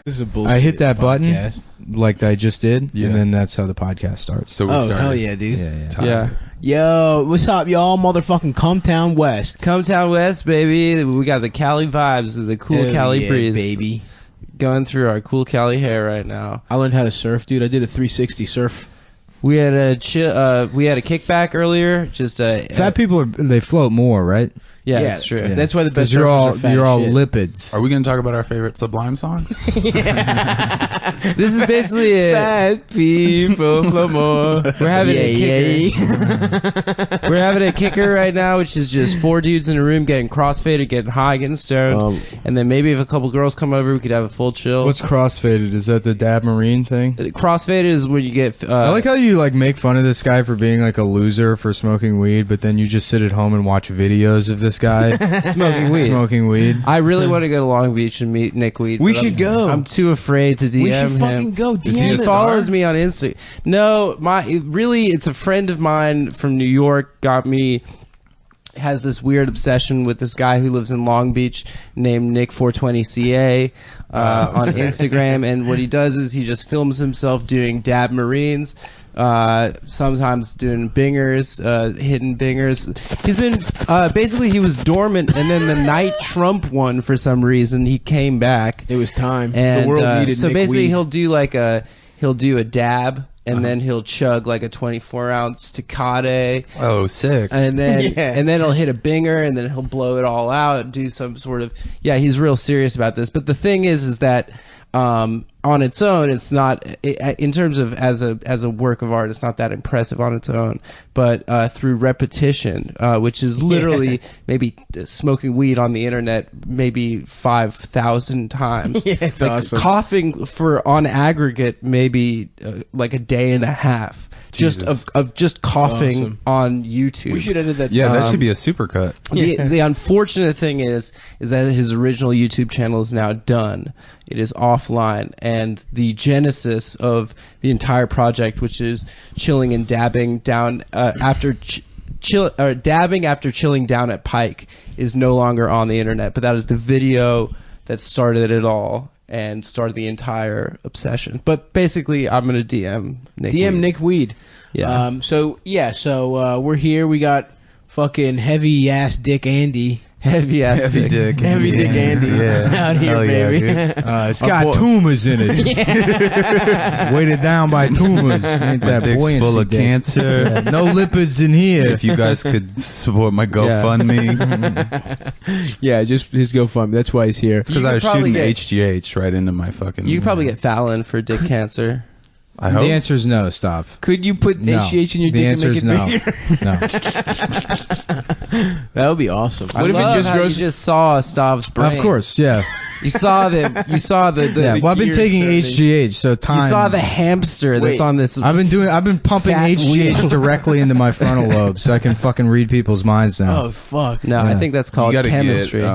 This is a bullshit. I hit that podcast. button like I just did, and then that's how the podcast starts. So we started. Hell yeah, dude. Yeah. Yo, what's up, y'all? Motherfucking Cumtown West. Cumtown West, baby. We got the Cali vibes, the cool Hell Cali yeah, breeze, baby. Going through our cool Cali hair right now. I learned how to surf, dude. I did a 360 surf. We had a we had a kickback earlier. Just Fat people they float more, right? Yeah, that's true. Yeah. That's why the best you're surfers all are fat you're as all shit. lipids. Are we going to talk about our favorite Sublime songs? This is basically it. Fat people float more. We're having a kicker. We're having a kicker right now, which is just 4 dudes in a room getting crossfaded, getting high, getting stoned, and then maybe if a couple girls come over, we could have a full chill. What's crossfaded? Is that the Dab Marine thing? Crossfaded is when you get. I like how you like make fun of this guy for being like a loser for smoking weed, but then you just sit at home and watch videos of this guy smoking weed. Smoking weed. I really want to go to Long Beach and meet Nick Weed. We but should go. I'm too afraid to DM We should him. fucking go. He follows me on Instagram. No, it's a friend of mine from New York got me. Has this weird obsession with this guy who lives in Long Beach named Nick420CA on Instagram, and what he does is he just films himself doing dab marines, sometimes doing bingers, hidden bingers. He's been basically he was dormant, and then the night Trump won for some reason he came back. It was time. And the world needed so Nick basically Weed. he'll do a dab. And then he'll chug like a 24-ounce Tecate. Oh, sick. And then he'll hit a binger, and then he'll blow it all out, do some sort of... Yeah, he's real serious about this. But the thing is that on its own, it's not... in terms of as a work of art, it's not that impressive on its own. But through repetition, which is literally maybe smoking weed on the internet maybe 5,000 times. Yeah, it's like awesome. Coughing for, on aggregate, maybe like a day and a half. Jesus. Just of just coughing Awesome. on YouTube. We should edit that. Yeah, that should be a supercut. The unfortunate thing is that his original YouTube channel is now done. It is offline, and the genesis of the entire project, which is chilling and dabbing down after dabbing after chilling down at Pike, is no longer on the internet. But that is the video that started it all and started the entire obsession. But basically, I'm gonna DM Nick. DM Weed. Nick Weed. Yeah. So we're here. We got fucking heavy ass Dick Andy. Heavy ass Heavy dick. Heavy Dick Andy. Yeah. Out here, Hell yeah, baby. dude. It's got tumors in it. Weighted down by tumors. Ain't that Dick's buoyancy full of dick. cancer. Yeah, no lipids in here. If you guys could support my GoFundMe. Yeah, just go fund. That's why he's here. It's because I was shooting HGH right into my fucking... You could probably get Fallon for dick cancer. I hope. The answer is no. Stop. Could you put No. HGH in your The dick answer and make is it no. bigger? No. That would be awesome. I What if love it just how grows? You just saw Stav's brain. Of course, yeah. You saw the. You saw the. Yeah. Well, I've been gears taking turning. HGH, so time. You saw the hamster that's Wait. on this. I've been pumping Fat HGH wheel. directly into my frontal lobe, so I can fucking read people's minds now. Oh fuck! No, I Yeah. think that's You called gotta chemistry. get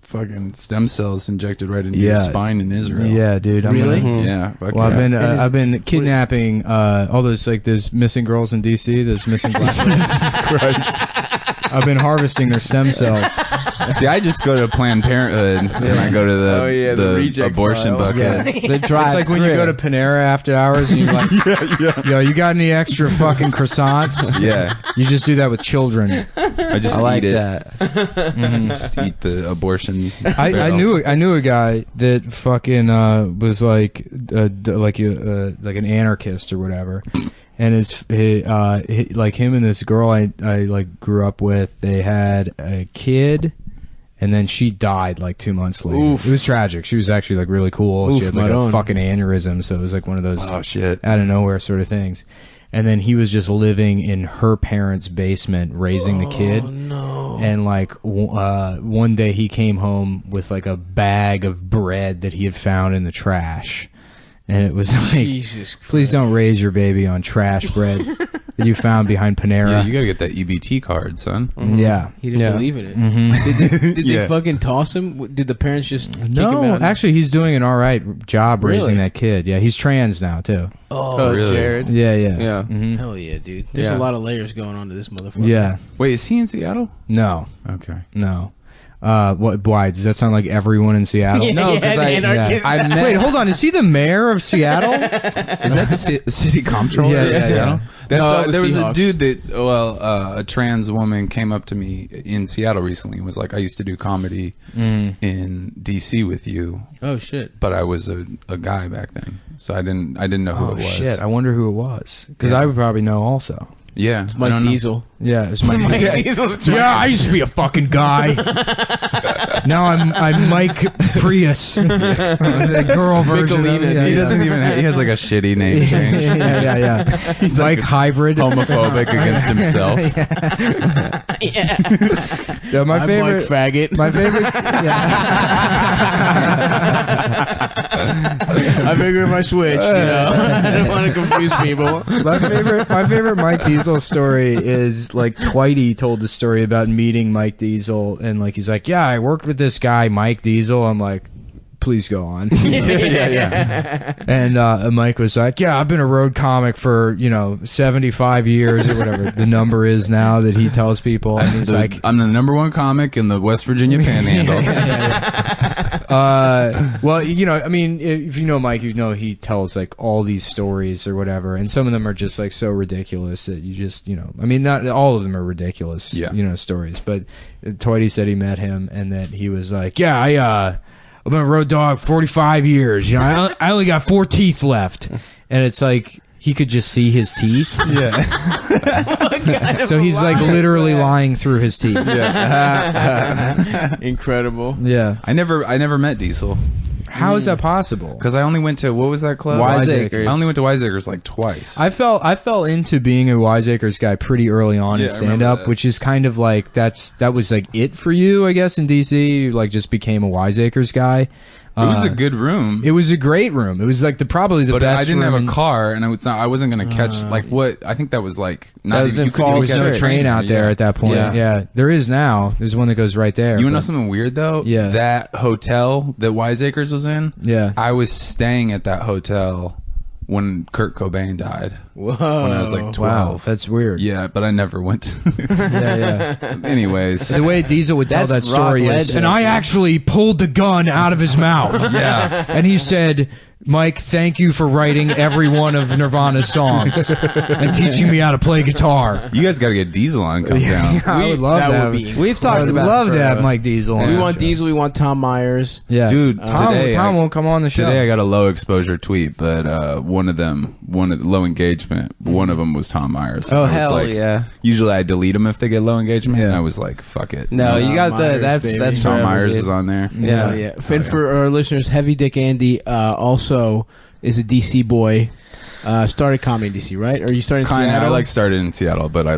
fucking stem cells injected right into your Yeah. spine in Israel. Yeah, dude. I'm Really? gonna- Yeah. Fuck Well, yeah. I've been kidnapping all those those missing girls in DC, those missing black girls. Jesus Christ. I've been harvesting their stem cells. See, I just go to Planned Parenthood and I go to the, the reject abortion pile. bucket. The drive. It's like when you go to Panera after hours and you're like, yo, you got any extra fucking croissants? Yeah. You just do that with children. I just I like eat it. that. Just eat the abortion. I barrel. knew a guy that fucking was like an anarchist or whatever, and like him and this girl I like grew up with, they had a kid, and then she died like 2 months later. Oof. It was tragic. She was actually like really cool. Oof, She had like right a on. fucking aneurysm, so it was like one of those Oh, shit. out of nowhere sort of things. And then he was just living in her parents' basement raising the kid. No. And like one day he came home with like a bag of bread that he had found in the trash. And it was like, Jesus Christ. please don't raise your baby on trash bread that you found behind Panera. Yeah, you gotta get that EBT card, son. Yeah. He didn't Yeah. believe in it. Mhm. Did Yeah. they fucking toss him? Did the parents just kick him No, out? actually, he's doing an all right job Really? raising that kid. Yeah, he's trans now too. Oh, really? Jared. Yeah, yeah, Yeah. Mhm. hell yeah, dude. There's Yeah. a lot of layers going on to this motherfucker. Yeah. Wait, is he in Seattle? No, Okay. no. What? Why does that sound like everyone in Seattle? Yeah, No, 'cause I- anarchist. I met, Wait, hold on. Is he the mayor of Seattle? Is that the city comptroller? Yeah, of yeah, Seattle? That's all No, the there was a Seahawks. dude that, a trans woman came up to me in Seattle recently and was like, I used to do comedy in DC with you, Oh shit. but I was a guy back then. So I didn't know who Oh it was. shit! I wonder who it was because Yeah. I would probably know also. Yeah. I Mike don't know. Diesel. Yeah, it's Mike. Diesel's Yeah, I used to be a fucking guy. Now I'm Mike Prius, the girl version. Of it. Yeah, He yeah. doesn't even he has like a shitty name change. Yeah. He's Mike Hybrid. Homophobic against himself. Yeah, my I'm favorite. Mike Faggot. My favorite. I figured if I switched, I don't want to confuse people. My favorite Mike Diesel story is like Twitey told the story about meeting Mike Diesel and like he's like, yeah, I worked with this guy Mike Diesel. I'm like, please go on. Yeah. And Mike was like, yeah, I've been a road comic for 75 years or whatever the number is now that he tells people. And he's like, I'm the #1 comic in the West Virginia Panhandle. well, I mean, if you know Mike, he tells like all these stories or whatever, and some of them are just like so ridiculous that you just, I mean, not all of them are ridiculous, stories. But Twitey said he met him and that he was like, yeah, I've been a road dog 45 years. I only got 4 teeth left, and it's like he could just see his teeth. Yeah. So he's like literally lying through his teeth. Incredible. Yeah. I never met Diesel How is that possible? because I only went to, what was that club? Wiseacres. I only went to Wiseacres like twice. I fell into being a Wiseacres guy pretty early on Yeah, in I remember stand up, that. which is kind of like that was like it for you, I guess, in DC. You like just became a Wiseacres guy. It was a good room. It was a great room. It was like probably the but best. I didn't have room a car, and I wasn't going to catch like what I think that was like. Not That was even, in you couldn't Falls even There's catch no a train out there yeah. at that point. Yeah. Yeah, there is now. There's one that goes right there. You want to know but- something weird though? Yeah. That hotel that Wiseacres was in. Yeah. I was staying at that hotel when Kurt Cobain died. Whoa. When I was like 12. Wow, that's weird. Yeah, but I never went. Yeah. Anyways. The way Diesel would tell That's that story rock is, legend. and I actually pulled the gun out of his mouth. Yeah. And he said, Mike, thank you for writing every one of Nirvana's songs and teaching me how to play guitar. You guys got to get Diesel on Come Down. I would love that that. would be. We've I talked would about love it to have forever. Mike Diesel on We the want show. Diesel. We want Tom Myers. Yeah. Dude, Tom today won't come on the show. Today I got a low exposure tweet, but one of the low engagement, one of them was Tom Myers. Oh, I was hell like, yeah. Usually I delete them if they get low engagement, Yeah. and I was like, fuck it. No, you got Myers, that's baby. that's Tom forever, Myers dude. is on there. Yeah, yeah. And for our listeners, Heavy Dick Andy also is a DC boy. Started comedy in DC, right? Or you started in Kind of. Seattle? I started in Seattle, but I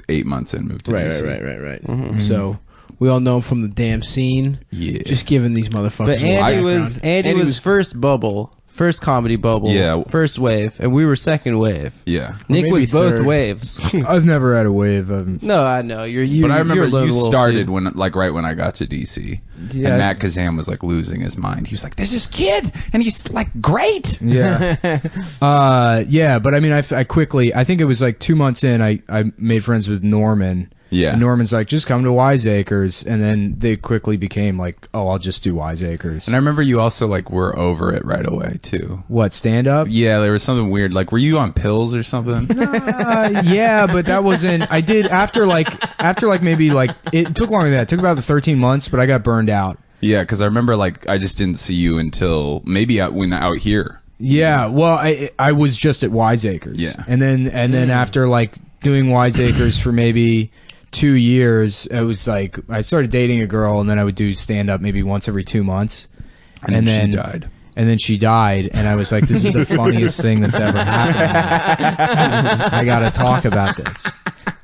8 months in moved to DC. Right. So we all know him from the damn scene. Yeah. Just giving these motherfuckers. But a little Andy background. was first bubble, first comedy bubble, Yeah. first wave, and we were second wave. Yeah. Nick maybe was both third. waves. I've never had a wave of. No, I know you. But I remember you're a you little started too. when right when I got to DC. Yeah. And Matt Kazan was losing his mind. He was like, "There's this kid, and he's great." Yeah. Yeah, but I mean, I quickly, I think it was 2 months in, I made friends with Norman. Yeah. And Norman's like, just come to Wiseacres. And then they quickly became like, oh, I'll just do Wiseacres. And I remember you also were over it right away too. What, stand up? Yeah, there was something weird. Were you on pills or something? Yeah, but that wasn't, I did after maybe it took longer than that. It took about 13 months, but I got burned out. Yeah, because I remember I just didn't see you until maybe when out here. Yeah, well, I was just at Wiseacres. Yeah. And then after doing Wiseacres for maybe 2 years, it was I started dating a girl, and then I would do stand up maybe once every 2 months. And then she died. And then she died, and I was like, this is the funniest thing that's ever happened. I got to talk about this.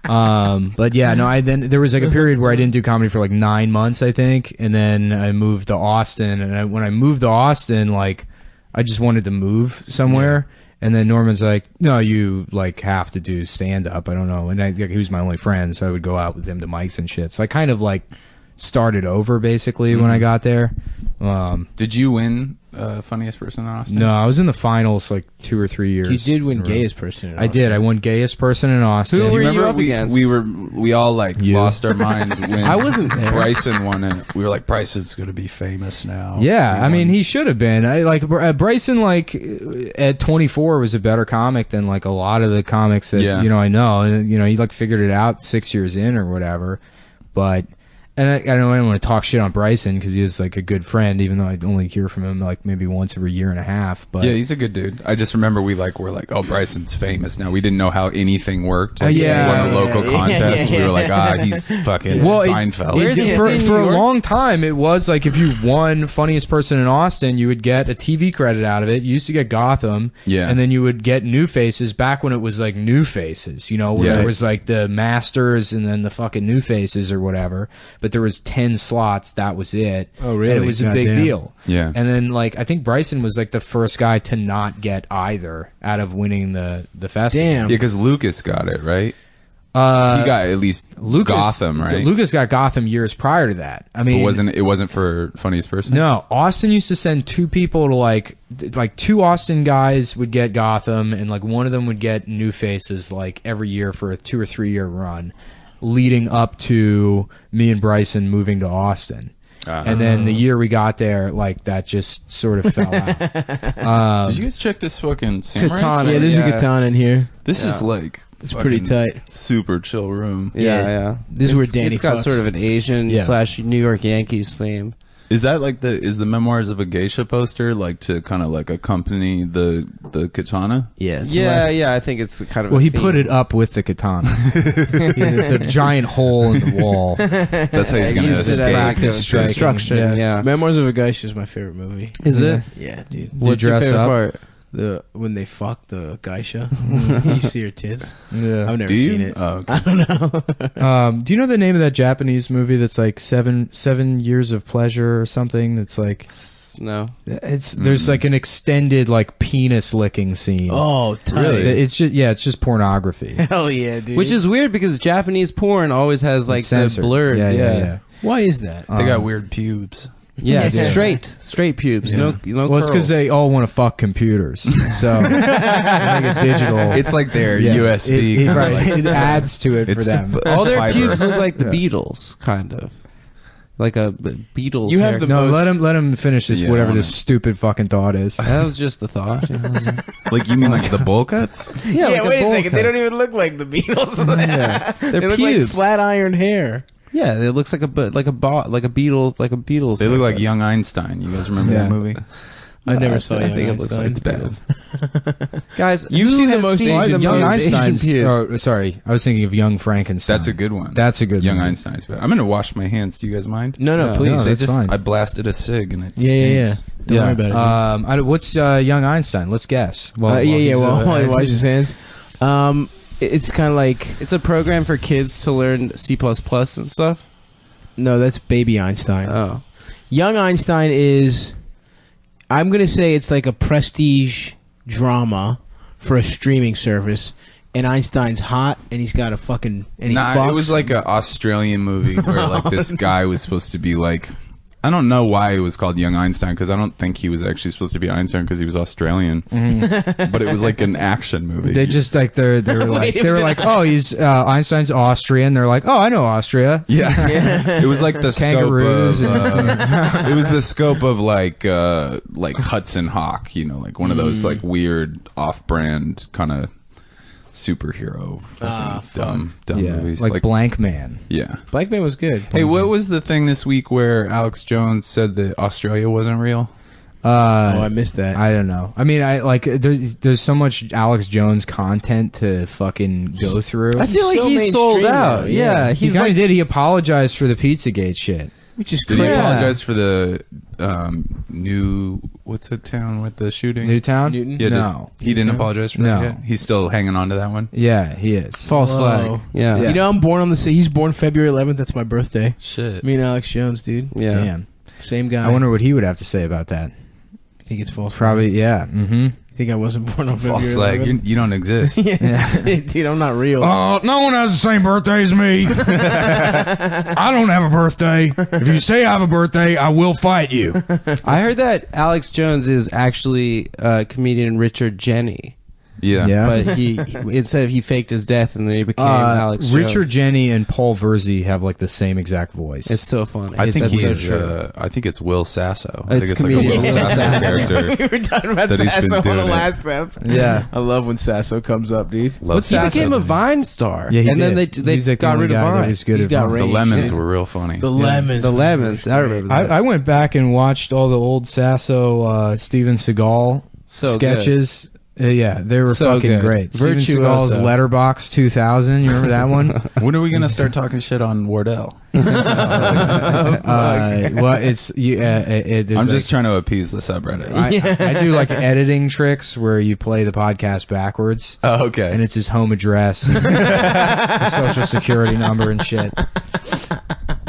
But yeah, no, then there was a period where I didn't do comedy for 9 months, I think, and then I moved to Austin, and when I moved to Austin, I just wanted to move somewhere. Yeah. And then Norman's like, no, you have to do stand up. I don't know. And he was my only friend, so I would go out with him to mics and shit. So I kind of started over basically when I got there. Did you win funniest person in Austin? No, I was in the finals like 2 or 3 years. You did win in a row. gayest person. In I did. I won gayest person in Austin. Who Do were you you remember up against? we all like You. lost our mind when I wasn't there. Bryson won it. We were like, Bryson's gonna be famous now. Yeah, He I mean, won. he should have been. I like Bryson. Like at 24, was a better comic than like a lot of the comics that I know. And he like figured it out 6 years in or whatever. But I don't want to talk shit on Bryson because he was like a good friend, even though I only hear from him like maybe once every year and a half. But yeah, he's a good dude. I just remember we're like, oh, Bryson's famous now. We didn't know how anything worked. Like, yeah. he won a local contest. We were like, he's fucking Seinfeld. For a long time, it was like if you won funniest person in Austin, you would get a TV credit out of it. You used to get Gotham, and then you would get New Faces back when it was like New Faces, where it was like the Masters and then the fucking New Faces or whatever. But there was 10 slots. That was it. Oh, really? And it was a big deal. Yeah. And then like I think Bryson was like the first guy to not get either out of winning the festival. Damn. Yeah, because Lucas got it, right? He got at least Gotham, right? Lucas got Gotham years prior to that. I mean, But it wasn't for funniest person? No, Austin used to send 2 people to like 2 Austin guys would get Gotham, and like one of them would get New Faces like every year for a 2 or 3 year run, leading up to me and Bryson moving to Austin. And then the year we got there, like that just sort of fell out. Did you guys check this fucking samurai? Katana. Yeah, there's Yeah. a katana in here. This is like It's pretty tight. super chill room. Yeah. This is where Danny It's got fucks. sort of an Asian / New York Yankees theme. Is that like the Memoirs of a Geisha poster like to kind of like accompany the katana? Yeah. Yeah, I think it's kind of. Well, a he theme. put it up with the katana. There's a giant hole in the wall. That's how he's gonna used it as escape. practice like striking. instruction. Yeah. Memoirs of a Geisha is my favorite movie. Is it? Yeah, dude. What's your dress favorite up? part? When they fuck the geisha, you see her tits. Yeah. I've never Do you? seen it. Oh, okay. I don't know. Do you know the name of that Japanese movie that's like seven years of pleasure or something? That's like No. there's like an extended like penis licking scene. Oh, Really? It's just pornography. hell yeah, dude. Which is weird because Japanese porn always has like It's the censored. blurred. Yeah. why is that? They got weird pubes. Yeah, Yeah. straight pubes. Yeah. No. Well, it's because curls. they all want to fuck computers, so they make it digital. It's like their Yeah. USB. It, kinda right. like- It adds to it for It's them. all their fiber. pubes look like the Yeah. Beatles, kind of like a Beatles. You have hair. the No, most- let him finish this. Yeah, whatever I this wanna- stupid fucking thought is. That was just the thought. Like you mean like the bowl cuts? Yeah, like wait a bowl second. cut. They don't even look like the Beatles. They're They look like pubes. flat iron hair. Yeah, it looks like a Beatles They look like young Einstein. You guys remember Yeah. that movie? I never saw I Young think it looks Einstein. like it's bad. Guys, You've who seen the has most seen Asian- the Young most Asian Einstein's. pubes? Oh, sorry, I was thinking of Young Frankenstein. That's a good one. That's a good Young movie. Einstein's bad. I'm gonna wash my hands. Do you guys mind? No, please. No, They that's just fine. I blasted a cig and it Yeah. stinks. Don't worry about it. What's Young Einstein? Let's guess. Well, he's, while he washes his hands. It's kind of like It's a program for kids to learn C++ and stuff. no, that's Baby Einstein. Oh, Young Einstein is, I'm gonna say it's like a prestige drama for a streaming service, and Einstein's hot, and he's got a fucking and he Nah, fucks. it was like an Australian movie where like this guy was supposed to be like, I don't know why it was called Young Einstein because I don't think he was actually supposed to be Einstein because he was Australian, but it was like an action movie. They just like they were like Wait, they were like, oh, he's Einstein's Austrian. They're like, oh, I know Austria. yeah, it was like the Kangaroos scope of it was the scope of like Hudson Hawk, like one of those like weird off-brand kind of superhero fucking dumb Yeah, movies like Blank Man. yeah. Black Man was good. Hey, what was the thing this week where Alex Jones said that Australia wasn't real? Oh, I missed that. I don't know. I mean, I like there's so much Alex Jones content to fucking go through. I feel like so he's sold mainstream out. now, Yeah, he he's kind of like did. He apologized for the Pizzagate shit. Which is Did he crazy. apologize for the what's the town with the shooting? Newtown? Newton? Yeah, No. he didn't apologize for that No. yet? He's still hanging on to that one? Yeah, he is. false Whoa. flag. Yeah. Yeah. You know, I'm born on he's born February 11th. That's my birthday. Shit. Me and Alex Jones, dude. Yeah. Damn. Same guy. I wonder what he would have to say about that. You think it's false? Probably, yeah. Mm-hmm. You think I wasn't born on False February flag. 11th? You don't exist. Yeah, dude, I'm not real. No one has the same birthday as me. I don't have a birthday. If you say I have a birthday, I will fight you. I heard that Alex Jones is actually comedian Richard Jenny. Yeah. Yeah. But he instead of he faked his death and then he became Alex Jones. Richard Jenny and Paul Verzi have like the same exact voice. It's so funny. I think That's so he's. true. I think it's Will Sasso. I It's think it's like a comedian Will Will Sasso Sasso. character. We were talking about that he's been Sasso on the doing it. last ep. Yeah. I love when Sasso comes up, dude. Love He Sasso? became a Vine star. Yeah, he and then did. they He's like the got only rid of guy that Vine. was good He's at got Vine. The range. Lemons Yeah. were real funny. The lemons. The Lemons. I remember that. I went back and watched all the old Sasso Steven Seagal So sketches. Yeah, they were So fucking good. great. Steven Virtuoso. Seagal's Letterbox 2000. You remember that one? When are we gonna start talking shit on Wardell? Well, it's there's I'm like- just trying to appease the subreddit. I do like editing tricks where you play the podcast backwards, Oh, okay. and it's his home address, and his social security number, and shit.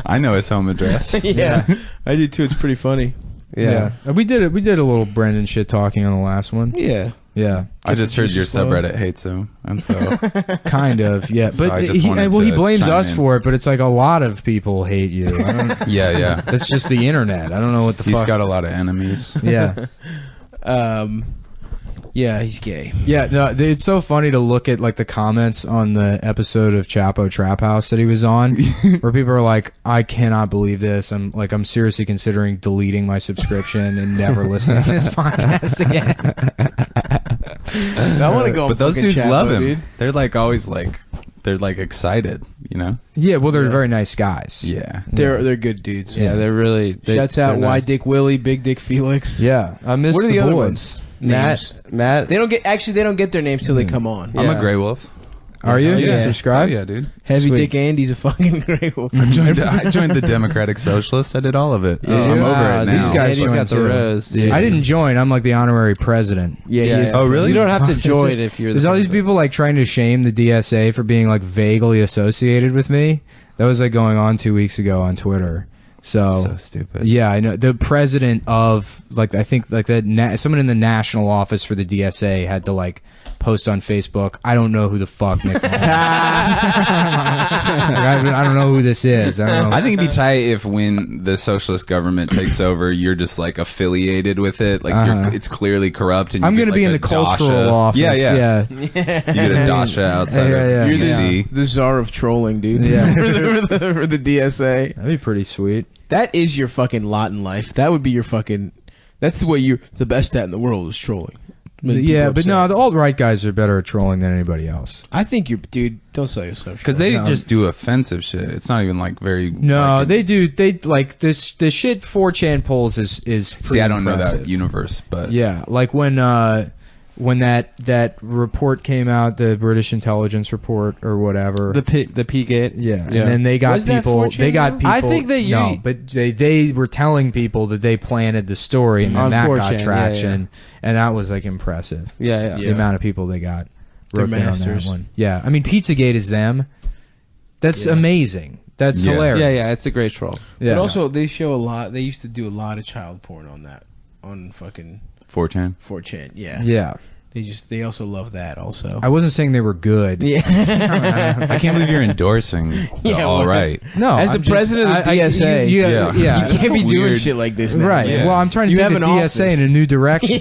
I know his home address. Yeah, I do too. It's pretty funny. Yeah. We did it. We did a little Brendan shit talking on the last one. Yeah. Yeah, I just heard your juices flow. subreddit hates him, and so kind of. Yeah, So but I just he wanted he to blames chime us in. for it. But it's like a lot of people hate you. I don't, yeah. that's just the internet. I don't know what the He's fuck. got a lot of enemies. Yeah. Yeah, he's gay. Yeah, no, it's so funny to look at like the comments on the episode of Chapo Trap House that he was on, where people are like, "I cannot believe this. I'm seriously considering deleting my subscription and never listening to this podcast again." I want to go. But those fucking dudes Chapo, love him. dude. They're like always like they're like excited, you know? Yeah, well, they're Yeah. very nice guys. Yeah. They're good dudes. Yeah, they're really. Shouts out they're Y nice. Dick Willie, Big Dick Felix. Yeah, I miss What are the other boys. ones? Names. Matt. They don't get they don't get their names till they come on. I'm Yeah. a Grey Wolf. Are you? Oh, You yeah. subscribe? Oh, yeah, dude. Heavy Sweet. Dick Andy's a fucking great one. I joined the Democratic Socialists. I did all of it. Yeah, I'm you? over Wow, it now. these guys Andy's got the joined too. rose, dude. I didn't join. I'm like the honorary president. Yeah, Yeah, he is. yeah. Oh, really? You don't have to There's join if you're. There's the all these president. people like trying to shame the DSA for being like vaguely associated with me. That was like going on 2 weeks ago on Twitter. So stupid. Yeah, I know the president of like I think like that someone in the national office for the DSA had to like post on Facebook. I don't know who the fuck Nick Mullen is. I don't know who this is. I don't know. I think it'd be tight if when the socialist government takes over, you're just like affiliated with it. Like it's clearly corrupt. And you I'm get, going to be like, in a the cultural dacha. office. Yeah. yeah. You get a dacha outside Yeah, of You're DC. the czar of trolling, dude. Yeah. for the DSA. That'd be pretty sweet. That is your fucking lot in life. That would be your fucking. That's the way you're the best at in the world is trolling. Making Yeah, people but no, upset. the alt-right guys are better at trolling than anybody else. I think you're, dude. Don't sell yourself. Because short. they No. just do offensive shit. It's not even like very. No, like, they do. They like this. The shit 4chan polls is pretty See, I don't know impressive. that universe, but Yeah, like when that report came out, the British intelligence report or whatever. the P-gate. yeah, Yeah. and then they got Was that people. 4chan They got though? people. I think that you- no, but they were telling people that they planted the story, and then On that 4chan, got yeah, traction, and that was like impressive. Yeah. The amount of people they got They're roped in on that masters. one. Yeah, I mean, Pizzagate is them. That's Yeah. amazing. That's Yeah. hilarious. Yeah, it's a great troll. Yeah. But also, they show a lot. They used to do a lot of child porn on that on fucking 4chan. 4chan. Yeah. yeah. They also love that also. I wasn't saying they were good. Yeah. I can't believe you're endorsing the Yeah, all well, right. No, As the I'm just- president of the DSA, you, Yeah. yeah. You can't be That's doing weird. shit like this now. Right. Yeah. Well, I'm trying to You take have the an DSA office. in a new direction.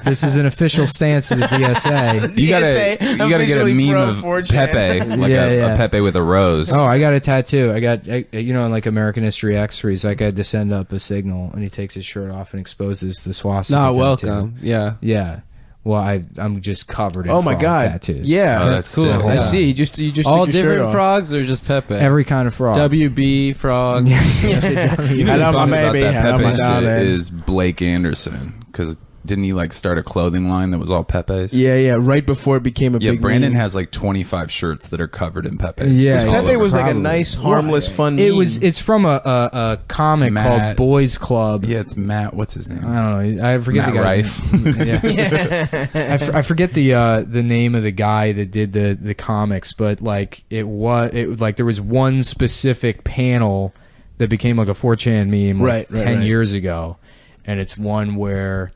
This is an official stance of the DSA. You gotta DSA get a officially meme pro of 4chan. Pepe, like Yeah, a yeah. Pepe with a rose. Oh, I got a tattoo. I got, in like American History X, where he's like, I had to send up a signal, and he takes his shirt off and exposes the swastika. Not tattoo. welcome. Yeah. Yeah. Well, I'm just covered in Oh my frog god. tattoos. Yeah. Oh, that's cool. sick. I Yeah. see. You just All took your shirt different off. frogs or just Pepe? Every kind of frog. WB frog. You I know know what's my funny about baby, that I know Pepe my shit darling. is Blake Anderson, because didn't he like start a clothing line that was all Pepe's? Yeah. Right before it became a Yeah, big. Brandon meme. has like 25 shirts that are covered in Pepe's. Yeah, Just yeah. all Pepe over. was like a Probably. nice, harmless, fun. It meme. was. It's from a comic Matt- called Boys Club. Yeah, it's Matt. What's his name? I don't know. I forget Matt the guy's Rife. name. Yeah. I forget the name of the guy that did the comics, but like it like there was one specific panel that became like a 4chan meme like Right, 10 right. years ago, and it's one where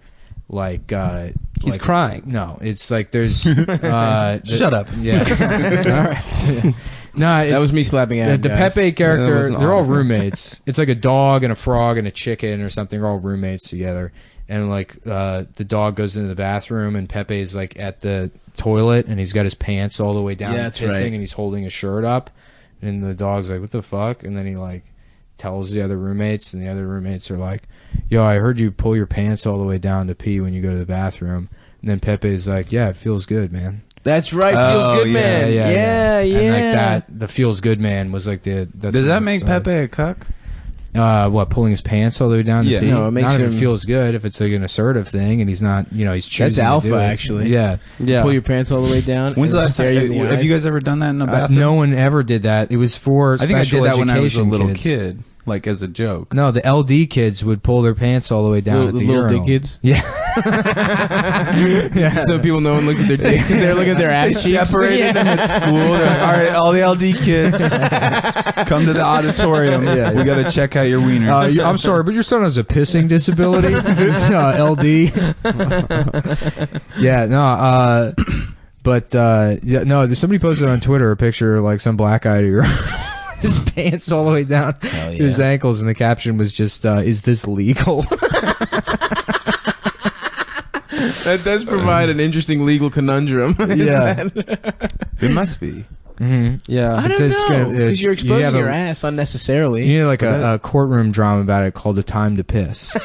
like He's like, crying. No, it's like there's shut up. Yeah. All right. No, That was me slapping at the Pepe Yeah, that character. wasn't They're all awful. roommates. It's like a dog and a frog and a chicken or something. They're all roommates together. And like the dog goes into the bathroom and Pepe's like at the toilet and he's got his pants all the way down, Yeah, and that's pissing, right. and he's holding his shirt up. And the dog's like, "What the fuck?" And then he like tells the other roommates, and the other roommates are like, "Yo, I heard you pull your pants all the way down to pee when you go to the bathroom." And then Pepe's like, "Yeah, it feels good, man." That's right. Oh, Feels good, yeah, man. Yeah. And like that, the feels good man was like the. That's Does when that it make started. Pepe a cuck? What, pulling his pants all the way down to Yeah. pee? No, it makes not if him- it feels good. If it's like an assertive thing, and he's not, he's choosing. That's to alpha, do it. actually. Yeah. Yeah. Pull your pants all the way down. When's the and last time? stare you in the Have eyes. you guys ever done that in a bathroom? No one ever did that. It was for. I think I did special that when I was a education little kids. kid, like as a joke. No, the LD kids would pull their pants all the way down Little- at the the little urinal. dick kids? Yeah. So people know and look at their dick. They're looking at their ass cheeks. Separated them at school. They're like, all right, all the LD kids, come to the auditorium. Yeah. We got to check out your wieners. I'm sorry, but your son has a pissing disability. LD. Yeah, no. But yeah, no. Somebody posted on Twitter a picture of, like some black guy to his pants all the way down to his ankles, and the caption was just, "Is this legal?" That does provide an interesting legal conundrum. Yeah. It must be. Mm-hmm. Yeah. I It don't says know, it's gonna- because you're you exposing have a- your ass unnecessarily. You need like a courtroom drama about it called "A Time to Piss."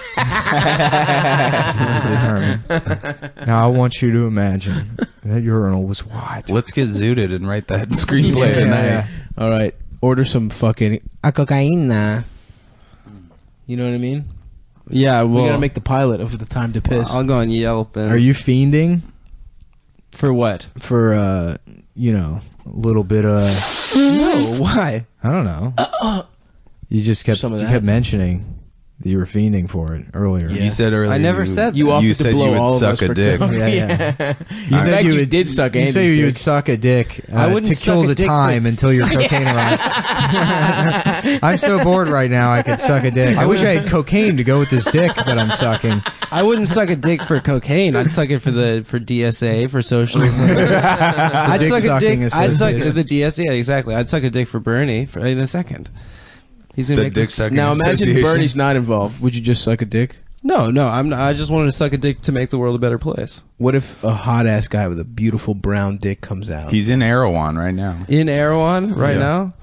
Now I want you to imagine that urinal was wide. Let's get zooted and write that screenplay tonight. All right, order some fucking cocaine. You know what I mean? Yeah. We Well, gotta make the pilot of The Time to Piss. I'll go on Yelp. And Are you fiending for what? for a little bit of? No. Why? I don't know. You just kept Some of you that. kept mentioning that you were fiending for it earlier. Yeah. You said earlier. I never said you that. offered You to said blow you would all suck of us a for dick. coke. Yeah, Yeah. You In said fact, you you would- did suck You Andy's say you dick. would suck a dick I wouldn't to suck kill a the dick for- time until your cocaine arrived. I'm so bored right now. I could suck a dick. I wish I had cocaine to go with this dick that I'm sucking. I wouldn't suck a dick for cocaine. I'd suck it for DSA, for socialism. I'd dick suck a sucking dick. I'd suck association. the DSA. Yeah, exactly. I'd suck a dick for Bernie in a second. He's gonna The make dick this. sucking Now imagine association. Bernie's not involved. Would you just suck a dick? No, I'm not, I just wanted to suck a dick to make the world a better place. What if a hot ass guy with a beautiful brown dick comes out? He's in Erewhon right now. In Erewhon right Yeah. now.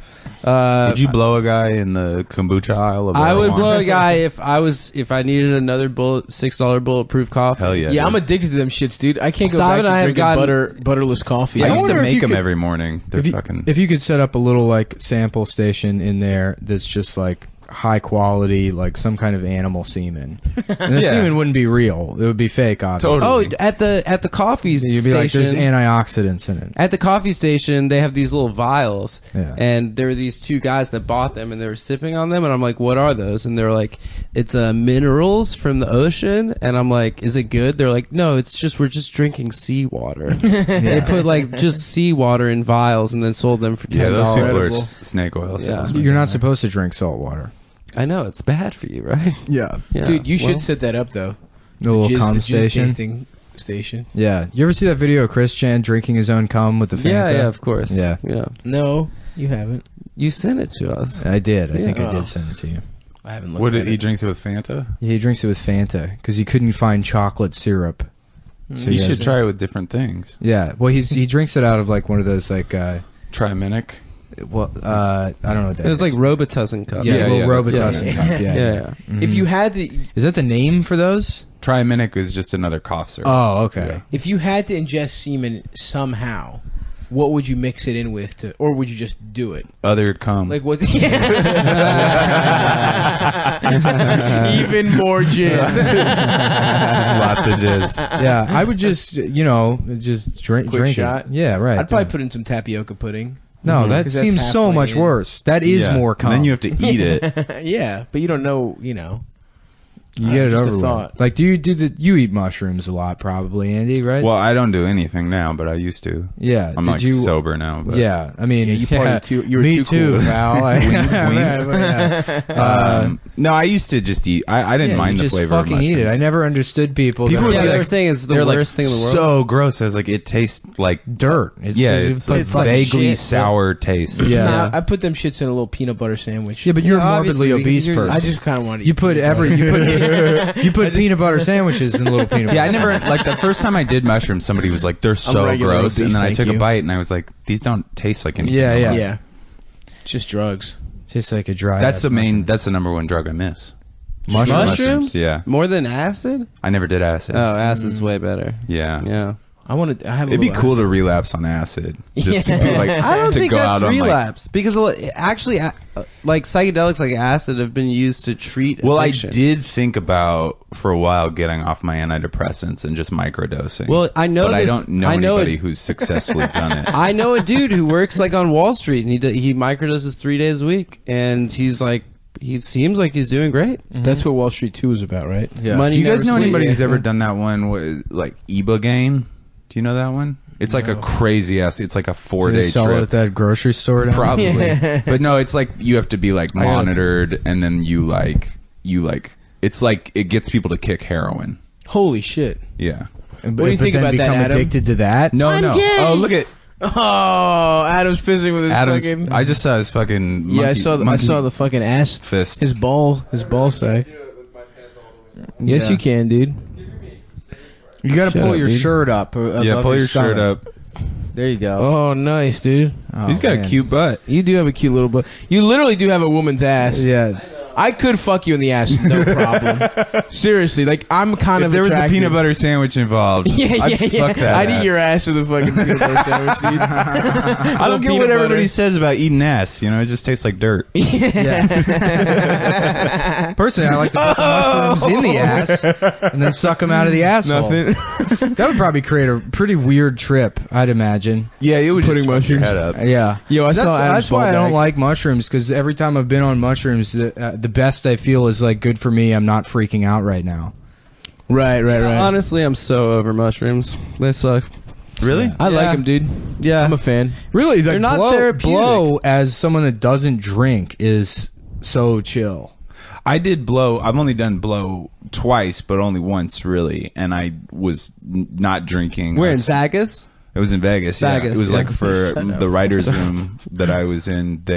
Did you blow a guy in the kombucha aisle of I would Erewhon? blow a guy if I needed another $6 bulletproof coffee. Hell yeah. yeah, I'm dude. addicted to them shits, dude. I can't go Simon back and to I have drinking gotten- butterless coffee. I I used to wonder if make you them could- every morning. They're If you, fucking. if you could set up a little like sample station in there that's just like high quality, like some kind of animal semen, and the Yeah. semen wouldn't be real; it would be fake. Obviously. Totally. Oh, at the coffee You'd be station. like, "There's antioxidants in it." At the coffee station, they have these little vials, Yeah. and there were these two guys that bought them, and they were sipping on them, and I'm like, "What are those?" And they're like, "It's minerals from the ocean," and I'm like, "Is it good?" They're like, "No, we're just drinking seawater." They put like just seawater in vials, and then sold them for $10. yeah, those people are Incredible. snake oil Yeah. salesmen. You're not supposed to drink salt water. I know it's bad for you, right? Yeah, Yeah. Dude, you should Well, set that up though. the little cum the jizz station. tasting station. Yeah, you ever see that video of Chris Chan drinking his own cum with the Fanta? Yeah, of course. Yeah. yeah. No, you haven't. You sent it to us. I did. I think I Yeah. did send it to you. I haven't looked What at did he it. drinks it with Fanta? Yeah, he drinks it with Fanta because he couldn't find chocolate syrup. So You he should has- try it with different things. Yeah, well, he drinks it out of like one of those like Triminic. I don't know what that It was is. like Robitussin cup. yeah, Yeah, little yeah, Robitussin yeah. cup. Yeah, Yeah, yeah. yeah. Mhm. If you had to, Is that the name for those? Triminic is just another cough syrup. Oh, okay. if you had to ingest semen somehow, what would you mix it in with, or would you just do it? Other cum. Like what? Even more jizz. just lots of jizz. Yeah, I would just just drink Quick drink shot? it. Yeah, right. I'd probably put in some tapioca pudding. No, that 'Cause that's seems so halfway much in. worse. That is Yeah. more cum. Then you have to eat it. Yeah, but you don't know. You know, You get it just a over with. thought. Like, you eat mushrooms a lot, probably, Andy, right? Well, I don't do anything now, but I used to. Yeah. I'm like sober now. But. Yeah, I mean, Yeah, you partied too. You were me too too, cool. pal. No, I used to just eat. I didn't mind the just flavor of fucking mushrooms. eat it. I never understood people. People that would Yeah, be they like- were saying it's the They're worst thing in the world. So gross. I was like, it tastes like dirt. It's it's like vaguely shit. sour taste. Yeah. Nah, I put them shits in a little peanut butter sandwich. Yeah, but you're Yeah, a morbidly obviously, obese because you're- person. I just kind of want to. you put you put peanut butter sandwiches in little peanut butter. Yeah, I never like the first time I did mushrooms. Somebody was like, "They're so regular gross," obese, and then I thank took a you. bite, and I was like, "These don't taste like anything." Yeah, else." Yeah, it's just drugs. Tastes like a dry. That's the main. That's the number one drug I miss. Mushrooms? Yeah, More than acid? I never did acid. Oh, acid's way better. Yeah. Yeah. I want to. I have. It'd be cool to relapse on acid. Just to be like, I don't to think go that's out on, like- relapse because actually, like psychedelics like acid have been used to treat Well, addiction. I did think about for a while getting off my antidepressants and just microdosing. Well, I know but I this- don't know I know anybody it- who's successfully done it. I know a dude who works like on Wall Street and he microdoses 3 days a week and he's like he seems like he's doing great. That's what Wall Street 2 is about, right? Yeah. Money Do you guys never know sleeps. anybody who's ever done that one with like Ibogaine? Do you know that one? It's like a crazy ass. It's like a Do 4-day they sell it trip. at that grocery store? down Probably, Yeah. but no. It's like you have to be like gotta- monitored, and then you like. It's like it gets people to kick heroin. Holy shit! Yeah. And, What do you but think then about that, become Adam? addicted to that? No, I'm no. gay. Oh, look at Oh, Adam's pissing with his Adam's. fucking. I just saw his fucking. Monkey, Yeah, I saw. I monkey saw the fucking ass. fist. His ball sack. Yes, Yeah. you can, dude. You got to Shut pull up, your dude. shirt up. Yeah, pull your shirt up. There you go. Oh, nice, dude. Oh, He's got man. a cute butt. You do have a cute little butt. You literally do have a woman's ass. Yeah. I could fuck you in the ass, no problem. Seriously, like I'm kind If of. there was a attracted. peanut butter sandwich involved, Yeah, I'd yeah, yeah. fuck that I'd ass. eat your ass with a fucking peanut butter sandwich, dude. I don't get what everybody says about eating ass. You know, it just tastes like dirt. Personally, I like to put the mushrooms in the ass and then suck them out of the asshole. Nothing. That would probably create a pretty weird trip, I'd imagine. Yeah, it would Putting just fuck your mushrooms. head up. Yeah. Yo, I that's, saw Adam's that's why ball I don't bag. like mushrooms, because every time I've been on mushrooms, the best I feel is like, good for me. I'm not freaking out right now. Right. Honestly, I'm so over mushrooms. They suck. Really? I like Yeah. him, dude. Yeah. I'm a fan. Really, They're not blow, therapeutic. blow as someone that doesn't drink is so chill. I did blow. I've only done blow twice, but only once really. And I was not drinking. We're I in was- Vegas. It was in Vegas. Yeah. Vegas, It was yeah. like for the writers' room that I was in. We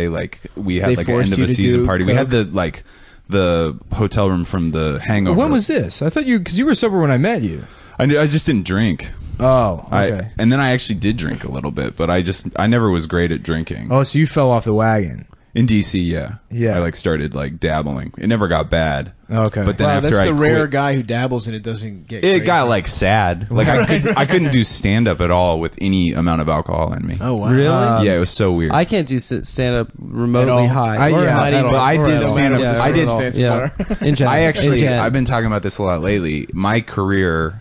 had They like an forced end of you a to season do party. We coke? had the hotel room from the Hangover. When was this? I thought because you were sober when I met you. I just didn't drink. Oh, okay. And then I actually did drink a little bit, but I never was great at drinking. Oh, so you fell off the wagon. In DC, yeah. Yeah. I like started like dabbling. It never got bad. Okay. But then Wow, after that's I the rare quit, guy who dabbles and it doesn't get. it crazy. got like sad. Like I couldn't do stand up at all with any amount of alcohol in me. Oh wow. Really? Yeah, it was so weird. I can't do stand up At remotely all. high. Yeah, Or not at even- all. I Or did at all. stand up. Yeah, I or did- at all. Yeah. In general. I actually, In gen. I've been talking about this a lot lately. My career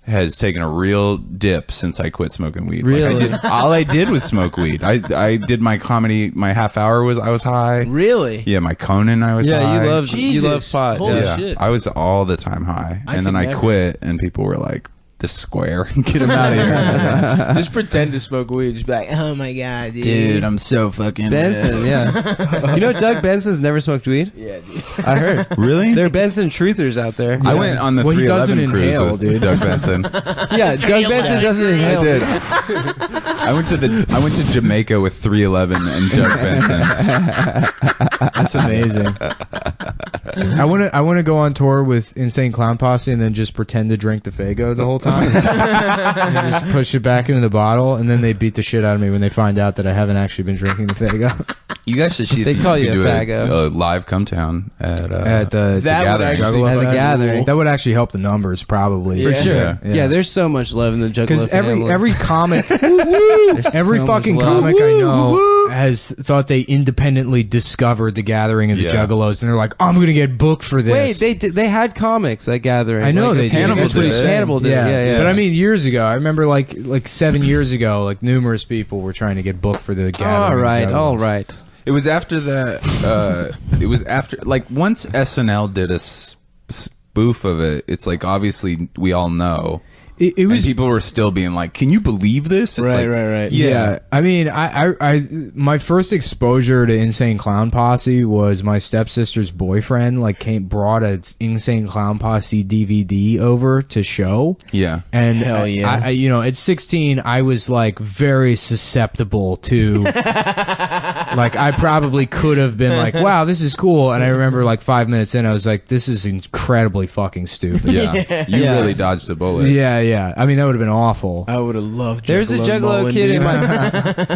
has taken a real dip since I quit smoking weed. Really? All I did was smoke weed. I did my comedy. My half hour I was high. Really? Yeah, my Conan I was high. Yeah, you love Jesus. pot. Holy yeah. shit. I was all the time high, I and then could I never. quit, and people were like, "This square, get him out of here." Just pretend to smoke weed. Just be like, oh my god, dude. Dude, I'm so fucking Benson, yeah. You know Doug Benson's never smoked weed? Yeah, dude. I heard. Really? There are Benson truthers out there. I went on the Well, he 311 doesn't cruise inhale, with dude. Doug Benson. Yeah, Doug Benson doesn't inhale. I did. I went to Jamaica with 311 and Doug Benson. That's amazing. I want to go on tour with Insane Clown Posse and then just pretend to drink the Faygo the whole time. And just push it back into the bottle, and then they beat the shit out of me when they find out that I haven't actually been drinking the Faygo. You guys should see if They call could you a do faggo. a live Cumtown at At That would gathering. actually Juggalo At the Fest. gathering. That would actually help the numbers, probably. For For sure. Yeah. Yeah. There's so much love in the Juggalo Because family. every comic, There's every so fucking much love. comic I know has thought they independently discovered the gathering of the Yeah. Juggalos, and they're like, I'm gonna get booked for this. Wait, they had comics at Gathering. I know Like, they did. Hannibal That's what he did. said. Hannibal did. Yeah. But I mean, years ago, I remember like 7 years ago, like numerous people were trying to get booked for the gathering. all of right, Juggalos. all right. It was after that. It was after, like, once SNL did spoof of it, it's like obviously we all know. It was and people were still being like, "Can you believe this?" It's Right, like, right. Yeah, I mean, I my first exposure to Insane Clown Posse was my stepsister's boyfriend. Like, brought a Insane Clown Posse DVD over to show. Yeah. And Hell yeah. I you know, at 16, I was like very susceptible to. Like, I probably could have been like, "Wow, this is cool," and I remember like 5 minutes in, I was like, "This is incredibly fucking stupid." Yeah, you Yeah. really dodged the bullet. Yeah. I mean, that would have been awful. I would have loved. There's a Juggalo Mullen, kid dude. in my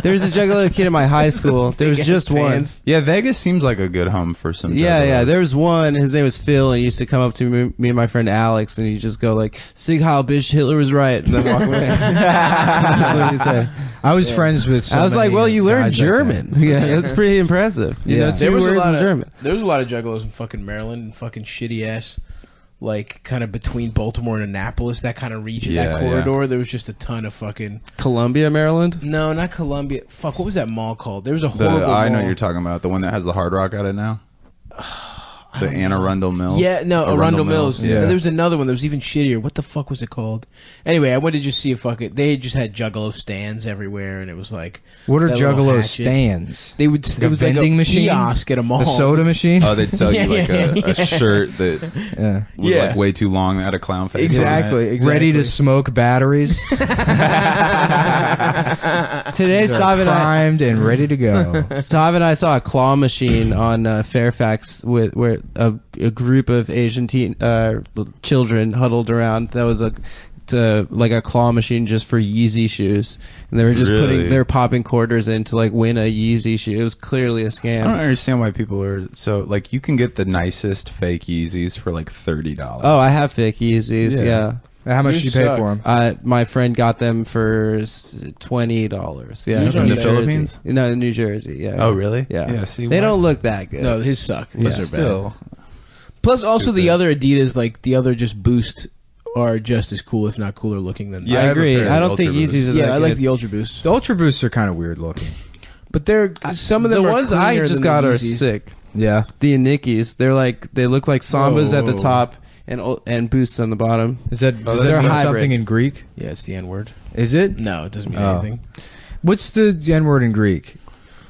there's a Juggalo kid in my high school. There was Big-ass just one. pants. Yeah, Vegas seems like a good home for some. Yeah. juggalos. There was one. His name was Phil, and he used to come up to me and my friend Alex, and he'd just go like, "Sig Heil, bitch, Hitler was right," and then walk away. That's what he'd say. I was friends with. So I was like, many "Well, you learned guys like German. that. Yeah, that's pretty impressive. You know, Yeah. two There was a words lot in of German." There was a lot of juggalos in fucking Maryland and fucking shitty ass, like kind of between Baltimore and Annapolis, that kind of region, Yeah, that corridor. There was just a ton of fucking. Columbia, Maryland. No, not Columbia. Fuck, what was that mall called? There was a The horrible. I know mall. you're talking about the one that has the Hard Rock at it now. The Anne Arundel Mills. Yeah, no, Arundel Mills. Yeah. There was another one that was even shittier. What the fuck was it called? Anyway, I went to just see a fucking. They just had Juggalo stands everywhere, and it was like. What are that little Juggalo hatchet. stands? They would. Like it a was vending like a machine? kiosk at a mall. A soda machine? Oh, they'd sell you Yeah, like yeah, a shirt that Yeah. was Yeah. like way too long that had a clown face. Exactly. On it. Ready to smoke batteries. Today, Stav and I Primed and ready to go. Stav and I saw a claw machine on Fairfax with where a group of Asian children huddled around. That was like a claw machine just for Yeezy shoes, and they were just Really? they're popping quarters in to like win a Yeezy shoe. It was clearly a I don't scam. understand why people are so like. You can get the nicest fake Yeezys for like $30. Oh, I have fake Yeezys. Yeah. How much You did you pay suck. for them? My friend got them for $20. Yeah, These are in the New Jersey. Philippines? No, in New Jersey. Yeah. Oh, really? Yeah. Yeah. See, They why- don't look that good. No, his suck. Those Yeah. are bad. Still, Plus, also the Stupid. other Adidas, like the other just Boost, are just as cool, if not cooler looking than. Yeah, I I have a agree. pair of I don't think Ultra Boosts. Yeezys are yeah, that I like good. the Ultra Boost, The Ultra Boosts are kind of weird looking. but they're some of them. The are ones I cleaner just than the got are Yeezys. sick. Yeah. The Anikis, they look like Sambas at the Whoa. top and Boosts on the bottom. Is that does they're that mean hybrid. something in Greek? Yeah, it's the N word. Is it? No, it doesn't mean Oh. anything. What's the N word in Greek?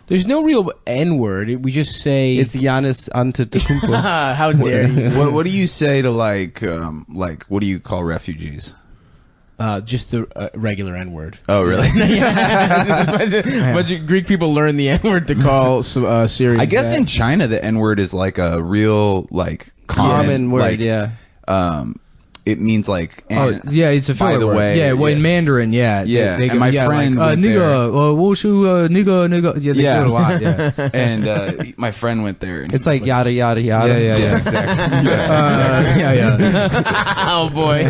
There's no real N word. We just say. It's Giannis Antetokounmpo. How dare you? what do you say to like what do you call refugees? Just the regular N word. Oh, really? But Greek people learn the N word to call Syrians. I guess that. in China the N word is like a real like Common word, like, yeah. It means like. Oh, yeah, it's a by filler the word. way, Yeah, well, in yeah. Mandarin, yeah. Yeah, They and my friend like, went nigga, there. wushu, nigga. Yeah, they Yeah. do it a lot, yeah. And my friend went there. And It's he was like yada yada yada. Yeah, exactly. yeah. Oh boy,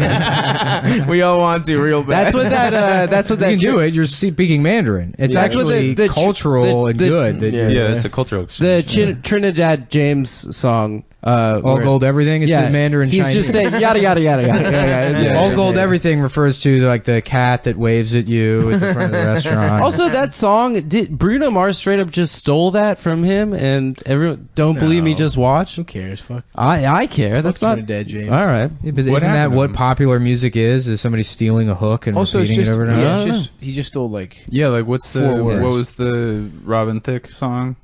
we all want to real bad. That's what You can do it. You're speaking Mandarin. It's Yeah. actually The- cultural and good. that Yeah. you- Yeah, it's a cultural The exchange. Trinidad James song. All where- gold everything. It's in Mandarin He's Chinese. just saying yada yada yada yada. Yeah. All gold everything refers to like the cat that waves at you at the front of the restaurant. Also, that song, did Bruno Mars straight up just stole that from him? And everyone, don't believe me, No. just watch. Who cares? Fuck. I care. That's Fuck not. Trinidad James. All right. Yeah, but What isn't that happened to what him? popular music is? Is somebody stealing a hook and Also, it's repeating just it over and over? yeah, I it's don't just he just stole like. Yeah, like what's the Four words. what was the Robin Thicke song?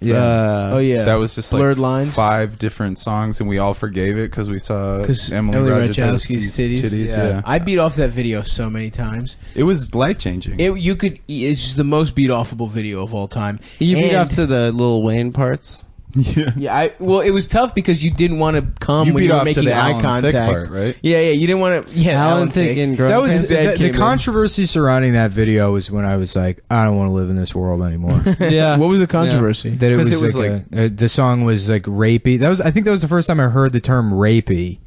Oh yeah, That was just like Blurred Lines. 5 different songs, and we all forgave it because we saw 'Cause Emily Emily Ratajkowski's Ratajkowski's titties. Yeah. I beat off that video so many times. It was life changing. You could. It's just the most beat offable video of all time. You beat And- off to the Lil Wayne parts. Yeah, well, it was tough because you didn't want to come You when beat you were off to making the eye Alan Thicke contact, part, right? Yeah, you didn't want to. Yeah, Alan Thicke and Growing That was His dad the came in. controversy surrounding that video was when I was like, I don't want to live in this world anymore. Yeah. What was the controversy? That it 'Cause was, it was like, the song was like rapey. I think that was the first time I heard the term rapey,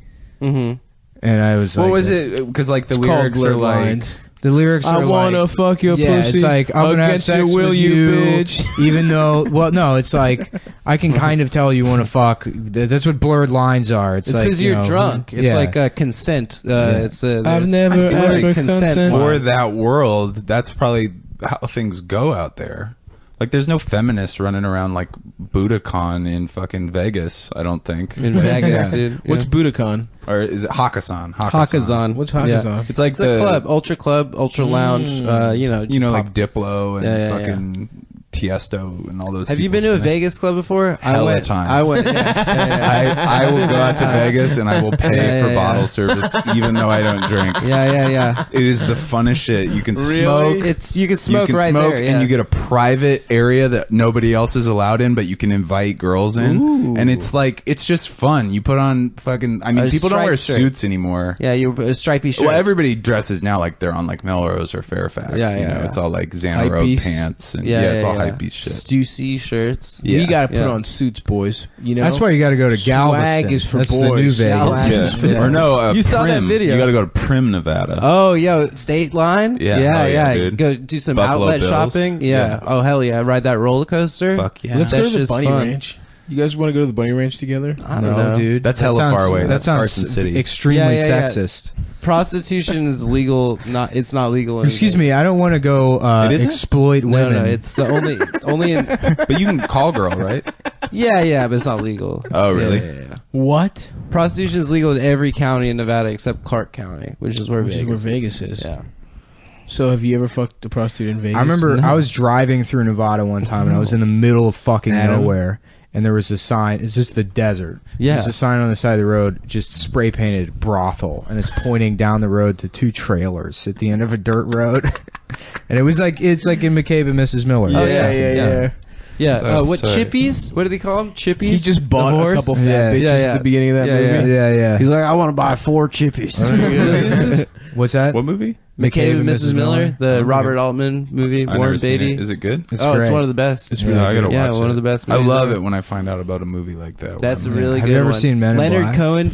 Mm-hmm. and I was What like, was it? Because like the It's called lyrics are Blurred like. Lines. The lyrics I are wanna like, fuck your yeah, pussy. it's like I'm gonna have against sex your will, with you you, bitch. even though. Well, no, it's like I can kind of tell you want to fuck. That's what blurred lines are. It's It's like because you you're know, drunk. It's yeah. like a consent. It's a. I've there's- never there's asked for consent consent. For lines. that world, that's probably how things go out there. Like, there's no feminists running around like Budokan in fucking Vegas. I don't think. In Vegas, dude. What's Budokan? Or is it Hakkasan? Hakkasan? What's Hakkasan? It's like It's a club, ultra lounge. You know, like Diplo and Yeah, fucking Tiesto and all those. Have you been to a Vegas club before? Hella times. I went. I will go out to Vegas and I will pay for bottle service even though I don't drink. Yeah. It is the funnest shit. You can Really? smoke. You can smoke right there, and you get a private area that nobody else is allowed in, but you can invite girls in. Ooh. And it's like, it's just fun. You put on fucking, I mean, A people don't wear striped shirt. suits anymore. Yeah, you a stripy shirt. Well, everybody dresses now like they're on like Melrose or Fairfax. Yeah, you yeah, know, yeah. it's all like Hype Xanaroad beast. pants and it's all hype beast shit. Stussy shirts. Yeah. You got to put Yeah. on suits, boys. You know That's why you got to go to Galveston. Swag is for That's boys. the new Vegas. Galveston. Yeah. Yeah. Or no, You saw that Prim. video. You got to go to Prim, Nevada. Oh, yo, state line. Yeah. yeah, Oh, yeah, yeah. dude. Go do some Buffalo outlet Bills. shopping. Yeah. Yeah. Oh hell yeah! Ride that roller coaster. Fuck yeah. Let's That go to the shit's bunny fun. ranch. You guys want to go to the bunny ranch together? I don't know, dude. That's That hella sounds- far away. That That's sounds Carson City. extremely Yeah, yeah, yeah. sexist. Prostitution is legal. It's not legal. in Excuse me, Vegas. I don't want to go It isn't? exploit No, women. no, it's the only in. But you can call girl, right? Yeah, but it's not legal. Oh, really? Yeah. What? Prostitution is legal in every county in Nevada except Clark County, which is where Which is Vegas where Vegas is. Yeah. So have you ever fucked a prostitute in Vegas? I remember No. I was driving through Nevada one time and I was in the middle of fucking Adam? nowhere and there was a sign. It's just the desert. Yeah. There's a sign on the side of the road, just spray painted brothel, and it's pointing down the road to two trailers at the end of a dirt road. And it's like in McCabe and Mrs. Miller. Yeah, Oh, yeah. yeah. Yeah. That's What tight. chippies? What do they call them? Chippies. He just bought The a horse? couple fat Yeah. bitches Yeah, yeah. at the beginning of that Yeah, movie. Yeah. He's like, I want to buy 4 chippies. What's that? What movie? McCabe and Mrs. Miller, the Okay. Robert Altman movie, I've Warren never seen Beatty. it. Is it good? It's It's great. one of the best. It's really I gotta good. watch Yeah, it. one of the best I movies love ever. it when I find out about a movie like that. That's a When- really Have good you ever one. seen Men in Leonard Black? Cohen.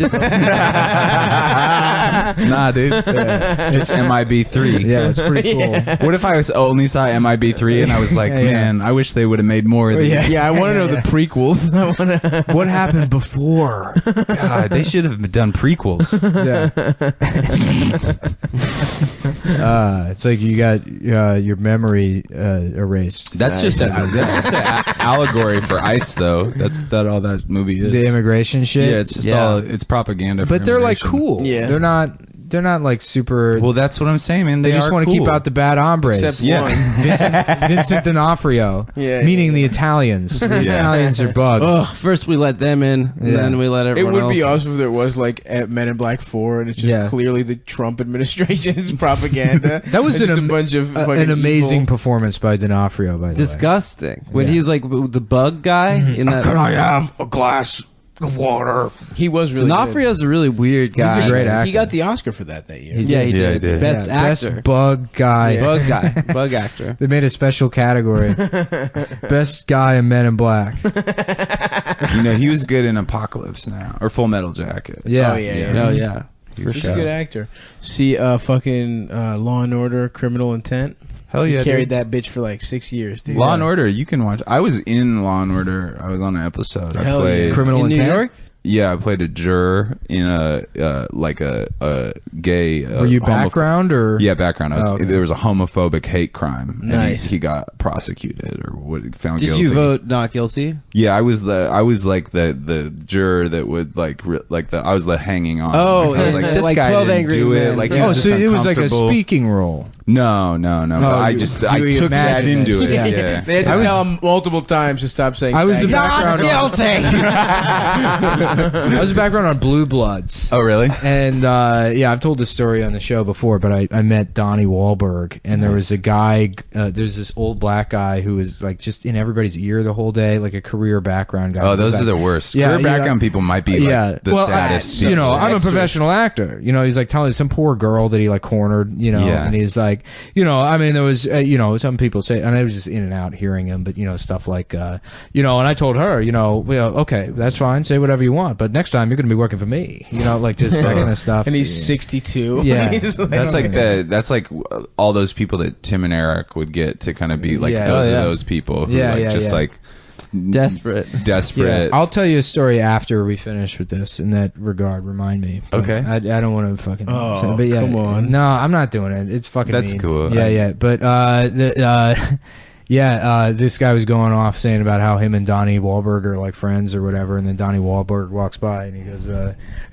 Nah, dude. It's MIB3. Yeah, it's pretty cool. What if I only saw MIB3 and I was like, Yeah, yeah. man, I wish they would have made more of these. Yeah, I want to know the prequels. I want to. What happened before? God, they should have done prequels. Yeah. It's like you got your memory erased. That's just an allegory for ICE, though. That's all that movie is. The immigration shit. Yeah, it's just Yeah. all it's propaganda. For But they're like immigration. cool. Yeah. They're not like super. Well, that's what I'm saying, man. they just want to keep out the bad hombres. Except Yeah. one. Vincent D'Onofrio. Yeah, Meaning the Italians. The Yeah. Italians are bugs. Ugh, first we let them in, and Yeah. then we let It everyone would else be in. awesome if there was like at Men in Black 4, and it's just Yeah. clearly the Trump administration's propaganda. That was It's just an a bunch of fucking an amazing evil- performance by D'Onofrio, by the way. Disgusting. When Yeah. he was like the bug guy in that. I have a glass of water? He was really D'Onofrio's a really weird guy. He's a great good. actor. He got the Oscar for that year. Yeah, he Yeah, did. he did. Best Yeah, actor. Best bug guy. Yeah. Bug guy. Bug actor. They made a special category. Best guy in Men in Black. You know, he was good in Apocalypse Now or Full Metal Jacket. Yeah. Oh, yeah. Oh yeah. He's He's a good actor. See, fucking Law and Order, Criminal Intent. Hell He yeah, carried dude. that bitch for like 6 years, dude. Law and Order, you can watch. I was in Law and Order. I was on an episode. I Hell played. yeah. Criminal In New Intent. York? Yeah, I played a juror in a gay. Were you background or? Yeah, background. Oh, okay. There was a homophobic hate crime. and Nice. he got prosecuted or found Did guilty. you vote not guilty? Yeah, I was like the juror that would I was the hanging on. Oh, I was like, this like guy 12 didn't Angry do it. Men. Like, he Oh, was so just it was like a uncomfortable. speaking role. No. But I you took that imagined into this. it. Yeah. Yeah. They had to tell him multiple times to stop saying. I was a faggot. background. I was a background on Blue Bloods. Oh, really? And yeah, I've told this story on the show before, but I met Donnie Wahlberg, and there was a guy. There's this old black guy who was like just in everybody's ear the whole day, like a career background guy. Oh, those Like- are the worst. Yeah, Career yeah. background people might be like the well, saddest. you know, people. I'm a Extras. professional actor. You know, he's like telling some poor girl that he like cornered. You know, Yeah. and he's like, you know, I mean, there was, you know, some people say, and I was just in and out hearing him, but you know, stuff like, you know, and I told her, you know, well, okay, that's fine, say whatever you want, but next time you're going to be working for me. You know, like just that kind of stuff. And he's 62. Yeah. He's like, That's like all those people that Tim and Eric would get to kind of be like Yeah. those Oh, are yeah. those people who Yeah, like yeah, just yeah. like Desperate. Yeah, I'll tell you a story after we finish with this. In that regard, remind me. But Okay. I don't want to fucking. Oh, but yeah, come on. No, I'm not doing it. It's fucking. That's mean. cool. Yeah, yeah. But Yeah, this guy was going off saying about how him and Donnie Wahlberg are like friends or whatever, and then Donnie Wahlberg walks by and he goes,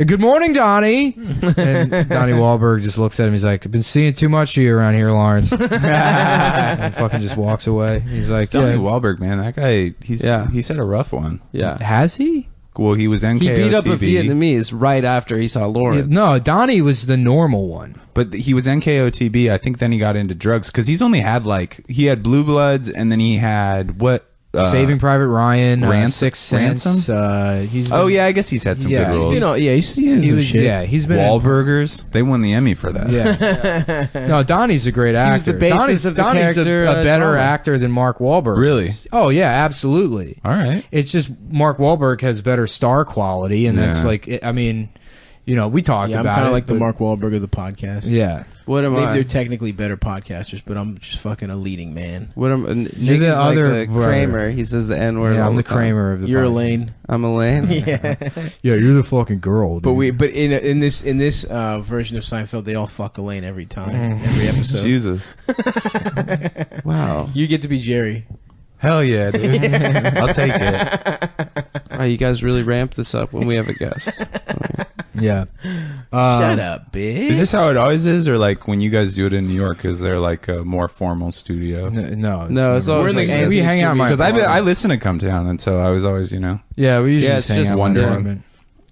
"Good morning, Donnie." And Donnie Wahlberg just looks at him. He's like, "I've been seeing too much of you around here, Lawrence." And fucking just walks away. He's like, It's Donnie Wahlberg, man. That guy, he's had a rough one. Yeah. "Has he?" Well, he was NKOTB. He beat up a Vietnamese right after he saw Lawrence. No, Donnie was the normal one. But he was NKOTB. I think then he got into drugs because he's only had he had Blue Bloods and then he had what? Saving Private Ryan, Ransom? Sixth Sense. He's Oh yeah, I guess he's had some good roles. He's in some shit. he's been Wahlburgers. They won the Emmy for that. Yeah. No, Donnie's a great actor. the basis of the Donnie's character, a better drama. actor than Mark Wahlberg. Really? Oh yeah, absolutely. All right. It's just Mark Wahlberg has better star quality, and that's Yeah. I mean, we talked I'm about kind it. of like the but- Mark Wahlberg of the podcast. Yeah. What am Maybe I? they're technically better podcasters, but I'm just fucking a leading man. What am You're Nick the is other like the brother. Kramer. He says the N word. Yeah, all I'm the time. Kramer of the You're podcast. Elaine. I'm Elaine. Yeah. Yeah, you're the fucking girl. But dude. in this version of Seinfeld, they all fuck Elaine every time, every episode. Jesus. Wow. You get to be Jerry. Hell yeah, dude. I'll take it. Wow, you guys really ramp this up when we have a guest. Yeah. Shut up, bitch. Is this how it always is, or like when you guys do it in New York? Is there like a more formal studio? No, No, it's never- always We're in like the- we hang out in my Because apartment. I listen to Cumtown, and so I was always, Yeah, we usually Yeah, just it's hang just out in my wondering. apartment.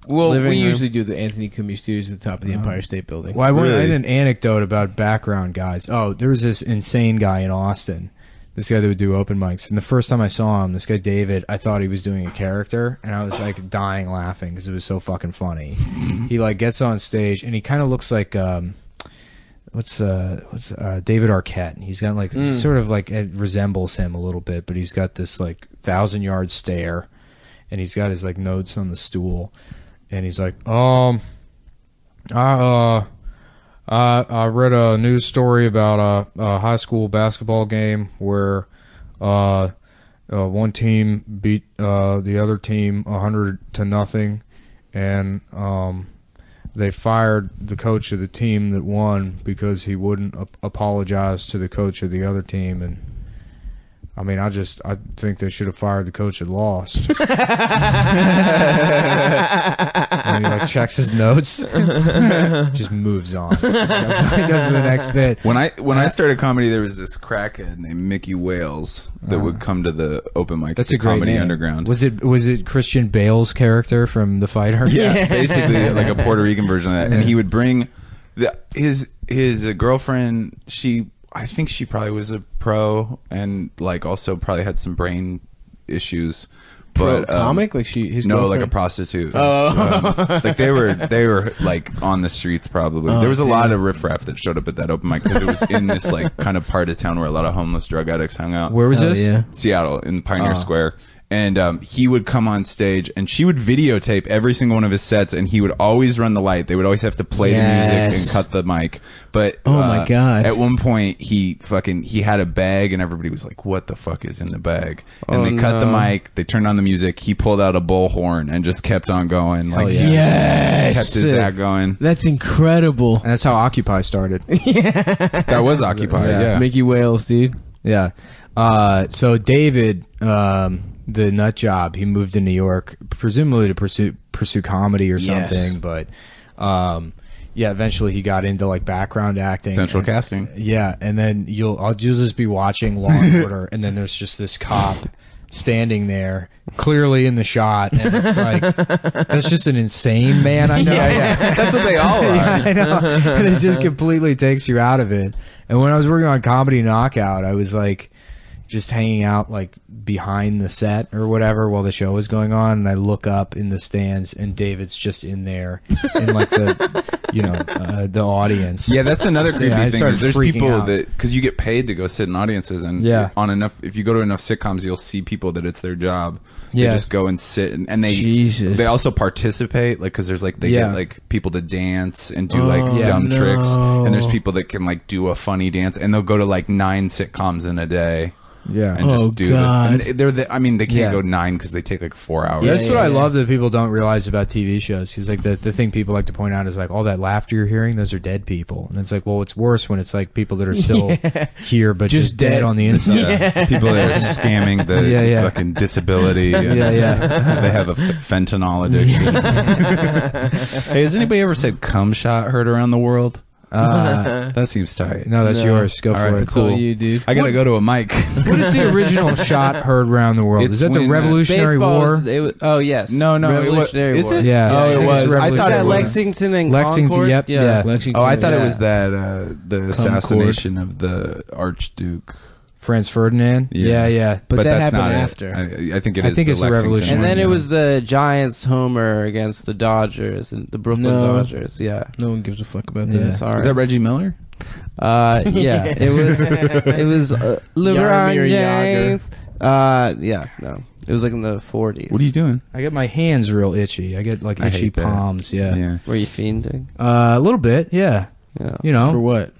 Well, living we room. usually do the Anthony Cumia Studios at the top of the Empire State Building. Well, I Really? had an anecdote about background guys. Oh, there was this insane guy in Austin. This guy that would do open mics. And the first time I saw him, this guy David, I thought he was doing a character, and I was like dying laughing because it was so fucking funny. He like gets on stage, and he kind of looks like what's David Arquette. He's got like sort of like it resembles him a little bit, but he's got this like 1,000-yard stare, and he's got his like notes on the stool, and he's like, I read a news story about a high school basketball game where one team beat the other team 100-0, and they fired the coach of the team that won because he wouldn't apologize to the coach of the other team. And I mean, I think they should have fired the coach that lost. And he like checks his notes, just moves on. He goes to the next bit. When I started comedy, there was this crackhead named Mickey Wales that would come to the open mics. That's at a great Comedy name. Underground. Was it Christian Bale's character from The Fighter? Yeah, basically like a Puerto Rican version of that. And he would bring his girlfriend. I think she probably was a pro and like also probably had some brain issues. But comic, like his no, girlfriend? like a prostitute. Like they were like on the streets probably. There was a lot of riffraff that showed up at that open mic because it was in this like kind of part of town where a lot of homeless drug addicts hung out. Where was Hell this? yeah. Seattle in Pioneer Square. And he would come on stage and she would videotape every single one of his sets and he would always run the light. They would always have to play the music and cut the mic. But Oh my God. at one point he had a bag and everybody was like, what the fuck is in the bag? And they cut the mic, they turned on the music, he pulled out a bullhorn and just kept on going. Like Yes. kept his act going. That's incredible. And that's how Occupy started. That was Occupy, yeah. Mickey Wales, dude. Yeah. So David, the nut job, he moved to New York, presumably to pursue comedy or Yes. something. But yeah, eventually he got into like background acting, Central and- casting. Yeah, and then you'll just be watching Law and Order, and then there's just this cop standing there, clearly in the shot, and it's like that's just an insane man. I know. Yeah. That's what they all are. Yeah, I know. And it just completely takes you out of it. And when I was working on Comedy Knockout, I was like just hanging out like behind the set or whatever while the show was going on, and I look up in the stands and David's just in there in like the the audience. Yeah, that's another So, creepy yeah, I thing. started Is there's freaking people out. that because you get paid to go sit in audiences, and Yeah. if you go to enough sitcoms, you'll see people that it's their job. Yeah. They just go and sit, and they Jesus. they also participate, like because there's like they Yeah. get like people to dance and do Oh, like dumb tricks, no. and there's people that can like do a funny dance, and they'll go to like 9 sitcoms in a day. Yeah. and just do God. this. And I mean, they can't Yeah. go 9 because they take like 4 hours. That's what I yeah. love that people don't realize about TV shows. Because like the thing people like to point out is like all that laughter you're hearing, those are dead people, and it's like, well, it's worse when it's like people that are still here but just dead on the inside. Yeah. People that are scamming the Yeah. fucking disability. And Yeah. They have a fentanyl addiction. Hey, has anybody ever said cum shot heard around the world? That seems tight. No, that's No. yours. Go All for right, it. It's all Cool. you, dude. I gotta go to a mic. What is the original shot heard around the world? It's Is that the when, Revolutionary Baseball War? oh yes. No, it was. Revolutionary Is War. it? Yeah. Oh, I it think it's was. I thought Revolutionary it That War. was. Lexington and Lexington, Concord? yep, yeah. Lexington. Oh, I thought it Yeah. was that the assassination of the Archduke. Franz Ferdinand. Yeah. But that that's happened not it. after. I think it I is. think the it's the Lexington Revolution. And one, then it yeah. was the Giants homer against the Dodgers and the Brooklyn No. Dodgers. Yeah. No one gives a fuck about Yeah. that. Sorry. Was that Reggie Miller? Yeah. It was LeBron Jaromir James. Yeah. No. It was like in the 40s. What are you doing? I get my hands real itchy. I get like I itchy hate that. palms. Yeah. Were you fiending? A little bit. Yeah. Yeah. You For know, what?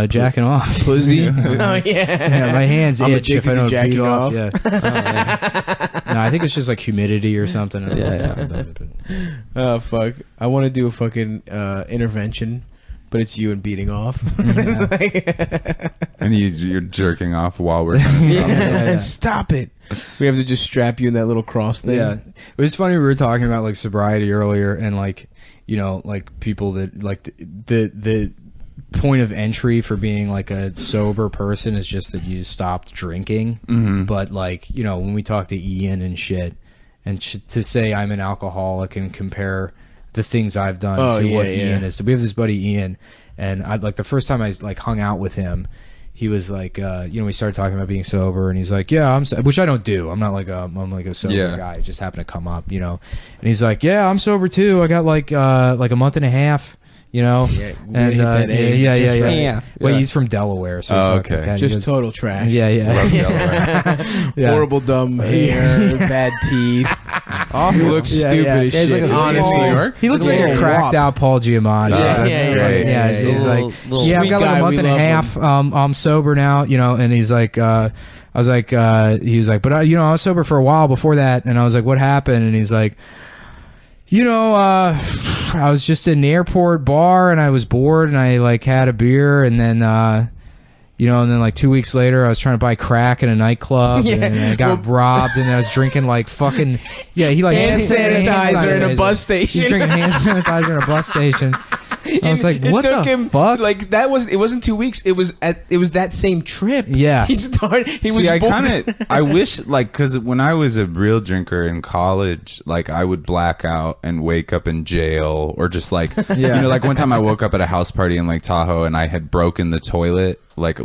jacking off. Pussy? Yeah. Oh, yeah. Yeah, my hands I'm itch if addicted I to don't beat jacking off. off. Yeah. No, I think it's just like humidity or something. I don't know Yeah, what yeah. fucking does it, but- Oh, fuck. I want to do a fucking intervention, but it's you and beating off. It's like- And you're jerking off while we're trying to stop it. Yeah. Stop it. We have to just strap you in that little cross thing. Yeah, it was funny. We were talking about like sobriety earlier, and like, you know, like people that like the point of entry for being like a sober person is just that you stopped drinking. Mhm. But like, you know, when we talk to Ian and shit, and to say I'm an alcoholic and compare the things I've done Oh, to yeah, what yeah. Ian is. We have this buddy Ian, and I like the first time I like hung out with him. He was like, you know, we started talking about being sober, and he's like, "Yeah, which I don't do. I'm not like I'm like a sober Yeah. guy. It just happened to come up, you know." And he's like, "Yeah, I'm sober too. I got like a month and a half, you know." Yeah, we and gotta hit that egg. yeah. Just right. Yeah. Well, Yeah. he's from Delaware, so we Oh, talk okay. like that. He Just goes, total trash. yeah, Love yeah. Delaware. Yeah. Horrible, dumb hair, bad teeth. He looks Yeah, stupid yeah. as Yeah, he's shit. like a Honestly, small- New York. He looks like a Little cracked wop. out Paul Giamatti. Yeah, that's yeah, great. Yeah, he's Little- like, little yeah, I've sweet got like guy, a month we and a love half. I'm sober now, you know. And he's like, I was like, he was like, but you know, I was sober for a while before that. And I was like, what happened? And he's like, you know, I was just in the airport bar and I was bored and I like had a beer and then. You know, and then like 2 weeks later, I was trying to buy crack in a nightclub, Yeah. and I got robbed, and I was drinking like fucking he like Hand sanitizer in a bus station. He's drinking hand sanitizer in a bus station. I was like, It what took the him, fuck? Like it wasn't 2 weeks. It was that same trip. Yeah. He started. He was. See, I born- kind of, I wish, like, because when I was a real drinker in college, like, I would black out and wake up in jail, or just like, you know, like one time I woke up at a house party in Lake Tahoe and I had broken the toilet, like the,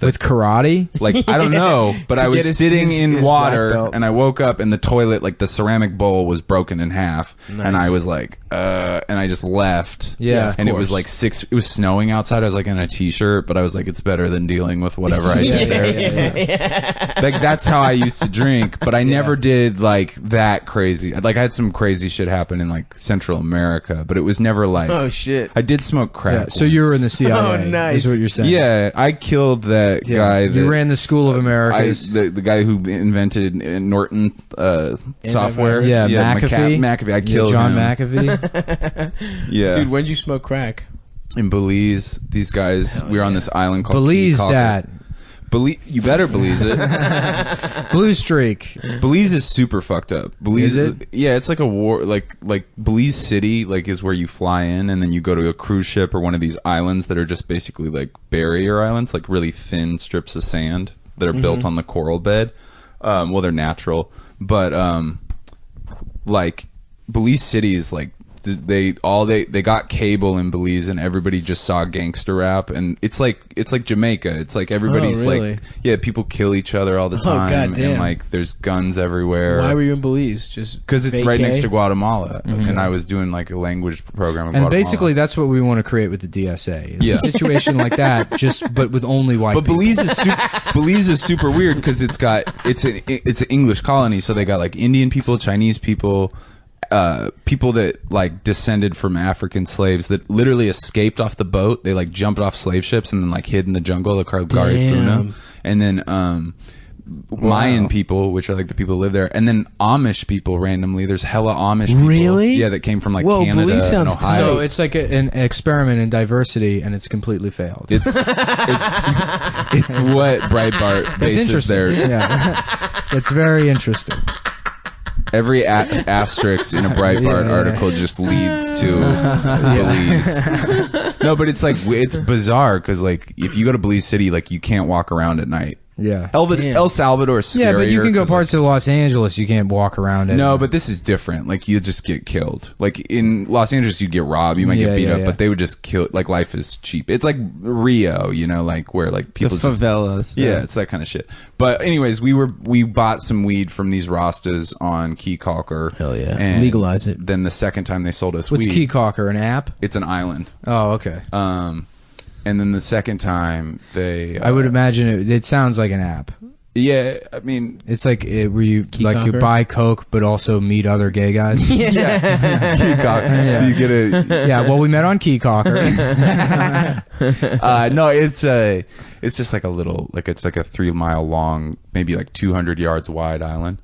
With karate? like I don't know, but I To was get his- sitting his in black water belt. and I woke up and the toilet, like the ceramic bowl, was broken in half, Nice. and I was like, and I just left. Yeah, of and it was course. like it was snowing outside. I was like in a t-shirt, but I was like, it's better than dealing with whatever I did there. Like that's how I used to drink, but I never did like that crazy. Like I had some crazy shit happen in like Central America, but it was never like. Oh shit. I did smoke crack. Yeah, so you were in the once. CIA. Oh, nice. Is what you're saying. Yeah, I killed that guy. You that- ran the School of Americas. the guy who invented Norton software. Yeah, McAfee. McAfee. I killed John him. McAfee. Yeah, Dude, when'd you smoke crack? in Belize, these guys. We were on this island called Belize Key Calker. that. You better Belize it. Blue streak. Belize is super fucked up. Belize, Is it? Yeah, it's like a war. Like Belize City, like is where you fly in, and then you go to a cruise ship or one of these islands that are just basically like barrier islands, like really thin strips of sand that are built on the coral bed. Well, they're natural, but like Belize City is like they got cable in Belize, and everybody just saw gangster rap, and it's like Jamaica. It's like everybody's really? like, yeah, people kill each other all the time, goddamn. and like there's guns everywhere. Why were you in Belize? Just Because it's right vacay? next to Guatemala, and I was doing like a language program in And Guatemala. basically, that's what we want to create with the DSA. It's Yeah. a situation like that, just but with only white But people. Belize is super weird because it's an English colony, so they got like Indian people, Chinese people, people that like descended from African slaves that literally escaped off the boat. They like jumped off slave ships and then like hid in the jungle, the Garifuna, Damn. and then Mayan people, which are like the people who live there, and then Amish people randomly. There's hella Amish people. Really? Yeah, that came from like Whoa, Canada Belize and sounds Ohio. So it's like an experiment in diversity, and it's completely failed. It's what Breitbart That's bases interesting. their Yeah, it's very interesting. every asterisk in a Breitbart article just leads to Belize. No, but it's like it's bizarre because like if you go to Belize City, like you can't walk around at night. Yeah. El Salvador is scarier. Yeah, but you can go 'cause, parts of Los Angeles. You can't walk around it. no, but this is different. Like you just get killed. Like in Los Angeles, you get robbed, you might get beat up, but they would just kill. Like life is cheap. It's like Rio, you know, like where like people The favelas. Just, yeah, it's that kind of shit. But anyways, we bought some weed from these Rastas on Key Calker. Hell yeah. And Legalize it. Then the second time they sold us What's weed, Key Calker? An app? it's an island. Oh, okay. And then the second time they, I would imagine it sounds like an app. yeah, I mean, It's like where you Key like you Calker? buy coke, but also meet other gay guys. Key Calker. So you get a Yeah, well, we met on Key Calker. no, it's just like a little, like it's like a 3 mile long, maybe like 200 yards wide island.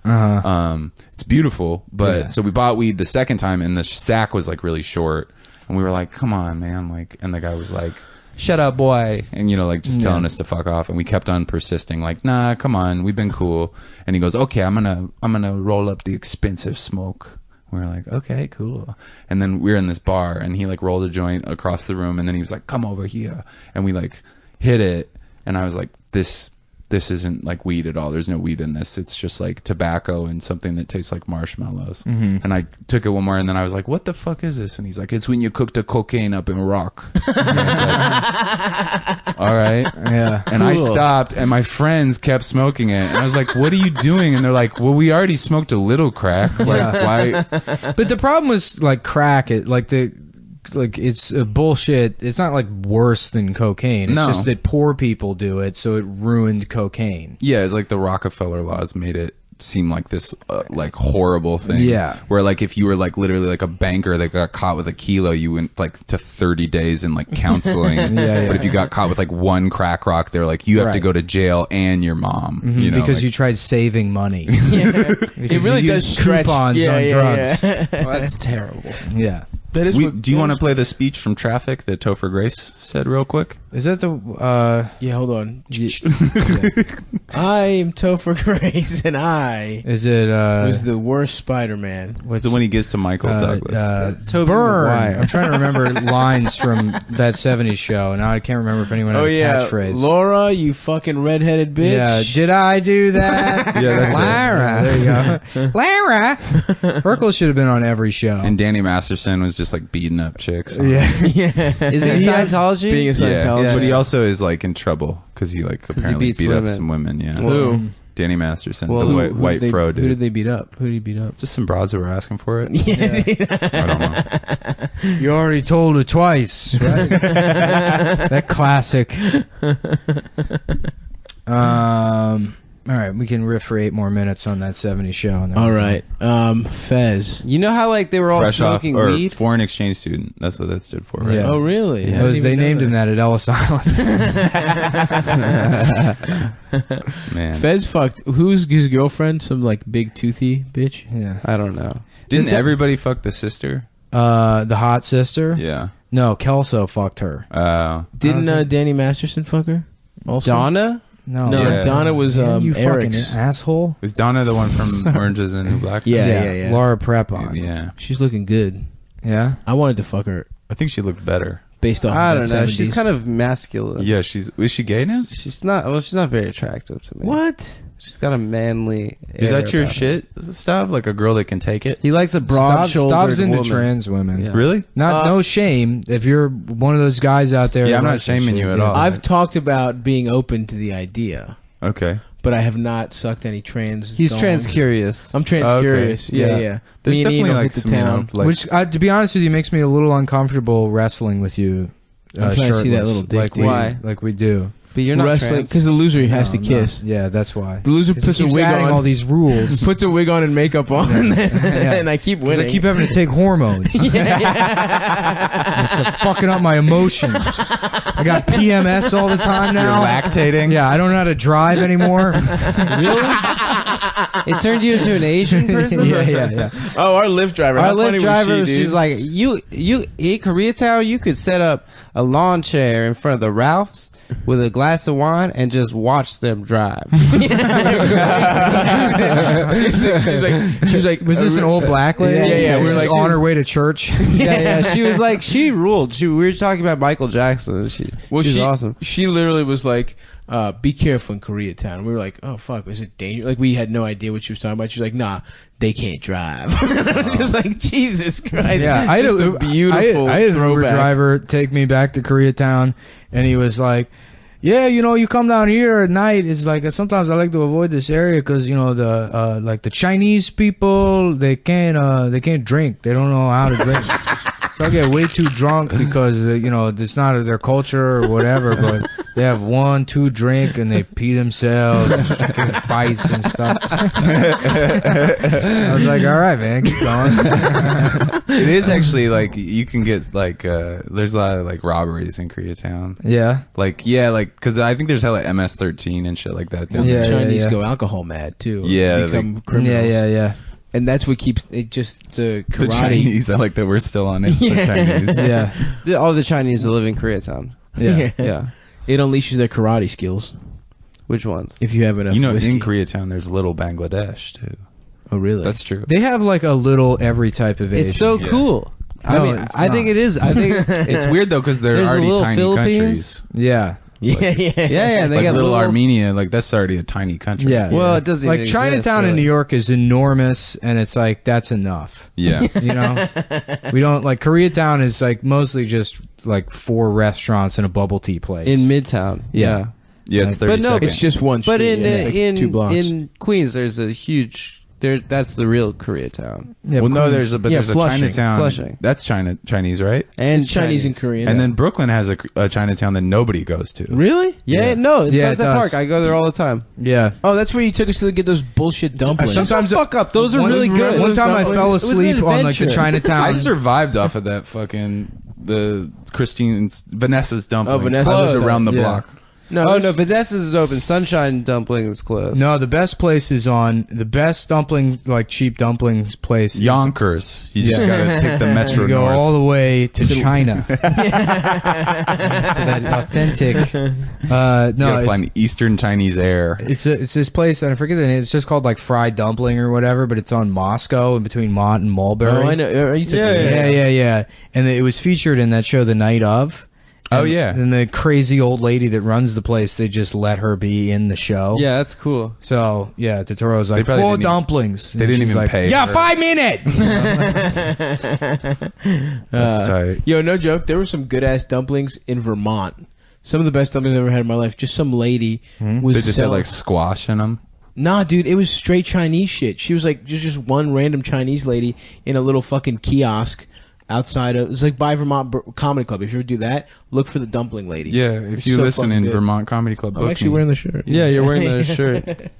It's beautiful, but Yeah. so we bought weed the second time, and the sack was like really short, and we were like, "Come on, man!" Like, and the guy was like, "Shut up, boy," and you know, like just telling us to fuck off, and we kept on persisting, like, "Nah, come on, we've been cool." And he goes, "Okay, I'm gonna roll up the expensive smoke." We were like, okay, cool. And then we were in this bar, and he like rolled a joint across the room, and then he was like, come over here. And we like hit it, and I was like, this isn't like weed at all. There's no weed in this. It's just like tobacco and something that tastes like marshmallows. And I took it one more, and then I was like, what the fuck is this? And he's like, it's when you cook the cocaine up in rock. And I was like, all right. Yeah. And I stopped, and my friends kept smoking it. And I was like, what are you doing? And they're like, well, we already smoked a little crack. Like, why? But the problem was like crack. It's bullshit. It's not like worse than cocaine. It's No. just that poor people do it, so it ruined cocaine. Yeah, it's like the Rockefeller laws made it seem like this like horrible thing. Yeah. Where like if you were like literally like a banker that got caught with a kilo, you went like to 30 days in like counseling. Yeah. But if you got caught with like one crack rock, they're like, you have to Right. go to jail and your mom. You know, Because like, you tried saving money. It really you does used stretch coupons on drugs. Well, that's terrible. Yeah. That is do you want to play the speech from Traffic that Topher Grace said real quick? Is that the Yeah, hold on. I am Topher Grace, and I is it was the worst Spider-Man. What's the one he gives to Michael Douglas? That's Tobey Burn? Maguire. I'm trying to remember lines from that 70s show. Now I can't remember if anyone had a catchphrase. Laura, you fucking redheaded bitch. Yeah, did I do that? Yeah, that's it. Lara. There you go. Lara. Urkel should have been on every show. And Danny Masterson was just like beating up chicks. yeah. Is he Scientology? Being a Scientologist. Yeah, but he also is like in trouble because he like apparently beats beat up women. some women. Yeah, Who? Danny Masterson, Well, the Who white did they- fro Who did dude. they beat up? Who did he beat up? Just some broads that were asking for it. I don't know. You already told it twice, right? That classic. All right, we can riff for 8 more minutes on that 70s show. And then All we right. Fez. You know how like they were all Fresh off smoking or weed? foreign exchange student. That's what that stood for, right? Yeah. Oh, really? can- I didn't they even know named him that at Ellis Island. Man, Fez fucked. Who's his girlfriend? Some like big toothy bitch. Yeah. I don't know. didn't everybody fuck the sister? The hot sister? Yeah. No, Kelso fucked her. Didn't Danny Masterson fuck her? Also? Donna? No. No, Yeah. Donna was Man, you Eric's. fucking asshole. Was Donna the one from Orange is the New Black? Yeah. Laura Prepon. Yeah. She's looking good. Yeah? I wanted to fuck her I think she looked better. based off. I of don't that know. 70s. She's kind of masculine. Yeah, is she gay now? She's not. Well, she's not very attractive to me. What? She's got a manly. Is air that your about her. shit stuff? Like a girl that can take it? He likes a broad-shouldered Stops into woman. trans women. Yeah. Really? No shame. If you're one of those guys out there, Yeah, that I'm not likes that shaming shit, you at yeah. all. I've talked about being open to the idea, Okay. but I have not sucked any trans. He's dongs. trans-curious. I'm trans Okay. curious. Yeah, yeah. There's Me and definitely Eno like hit the some, you know, town. like, Which, to be honest with you, makes me a little uncomfortable wrestling with you. I'm trying to see that shirtless, little dick, like dude. we, Why? Like we do. But you're not wrestling trans. because the loser has to No, kiss. no. Yeah, that's why. The loser 'Cause puts he a keeps wig adding on. all these rules. Puts a wig on and makeup on, and, and I keep 'Cause winning. I keep having to take hormones. It's fucking up my emotions. I got PMS all the time You're now. lactating. Yeah, I don't know how to drive anymore. Really? It turned you into an Asian person? yeah. Oh, our Lyft driver. Our How funny Lyft was driver, she, dude? she's like, you in Koreatown, you could set up a lawn chair in front of the Ralphs with a glass of wine and just watch them drive. she was like, Was this an old black lady? Yeah. We We were were like like, on her way to church. yeah. She was like, she ruled. We were talking about Michael Jackson. She was awesome. She literally was like, be careful in Koreatown. And we were like, oh fuck, is it dangerous? Like we had no idea what she was talking about. She was like, nah, they can't drive. Just like Jesus Christ. Yeah, I had Just a beautiful I had an Uber throwback. driver take me back to Koreatown, and he was like, "Yeah, you know, you come down here at night. It's like sometimes I like to avoid this area because you know the like the Chinese people they can't drink. They don't know how to drink." So I get way too drunk because you know it's not their culture or whatever, but they have 1-2 drink and they pee themselves, get in fights and stuff. I was like, all right, man, keep going. It is actually like you can get like there's a lot of like robberies in Koreatown. Yeah, Like because I think there's hella MS-13 and shit like that. Well, Down Yeah, the there. Chinese yeah. go alcohol mad too. Yeah, become criminals. yeah. And that's what keeps it. Just the The karate. Chinese. I like that we're still on it. Yeah. The Chinese. Yeah, All the Chinese that live in Koreatown. yeah. Yeah. It unleashes their karate skills Which ones? if you have enough. You know, whiskey. in Koreatown, there's little Bangladesh too. Oh really? That's true. They have like a little every type of Asian. It's so Yeah. cool. I No, mean, it's I think not. it is. I think It's weird though because they're There's a already little tiny Philippines. countries. yeah, yeah. yeah. They Like got little Armenia, like that's already a tiny country. yeah. Well, it doesn't like even Chinatown exist, in New really. York is enormous, and it's like that's enough. Yeah. You know, we don't like Koreatown is like mostly just like 4 restaurants and a bubble tea place in Midtown. Yeah. Yeah, it's But 30 no, seconds. It's just one street. But in yeah, it's like 2 blocks. in Queens, there's a huge. That's the real Koreatown. Yeah, well, no, Queens- there's a yeah, there's Flushing, a Chinatown. Flushing. That's Chinese, right? And It's Chinese and Korean. And then Brooklyn has a Chinatown that nobody goes to. really? Yeah, Yeah. no, it's Yeah, it Sunset does. Park. I go there all the time. yeah. Oh, that's where you took us to get those bullshit dumplings. Sometimes Fuck up. Those are one- really good. One time I fell It was an asleep on like the adventure. Chinatown. I survived off of that fucking the Vanessa's dumplings. Oh, Vanessa's. I lived around the Yeah. block. no, Oh it's- no, Vanessa's is open. Sunshine Dumpling is closed. No, the best place is on the best dumpling, like cheap dumplings place. is- Yonkers. You just Yeah. gotta take the metro You go north. all the way to China. For that authentic. You No, gotta find Eastern Chinese air. it's this place, and I forget the name. It's just called like Fried Dumpling or whatever, but it's on Moscow in between Mont and Mulberry. Oh, I know. You took Yeah, me. Yeah. And it was featured in that show, The Night of. Oh, And- yeah. And the crazy old lady that runs the place, they just let her be in the show. Yeah, that's cool. So yeah, Totoro's like probably 4 didn't even- dumplings. they And didn't she's even like, pay Yeah, her. 5 minutes. That's tight. Yo, no joke. There were some good ass dumplings in Vermont. Some of the best dumplings I've ever had in my life. Just some lady was They just had selling- like squash in them. Nah, dude, it was straight Chinese shit. She was like just one random Chinese lady in a little fucking kiosk outside of. It's like by Vermont Comedy Club. If you ever do that, look for the dumpling lady. Yeah, if It's you so listen fucking in good. Vermont Comedy Club, I'm book actually me. wearing the shirt. Yeah, you're wearing that shirt.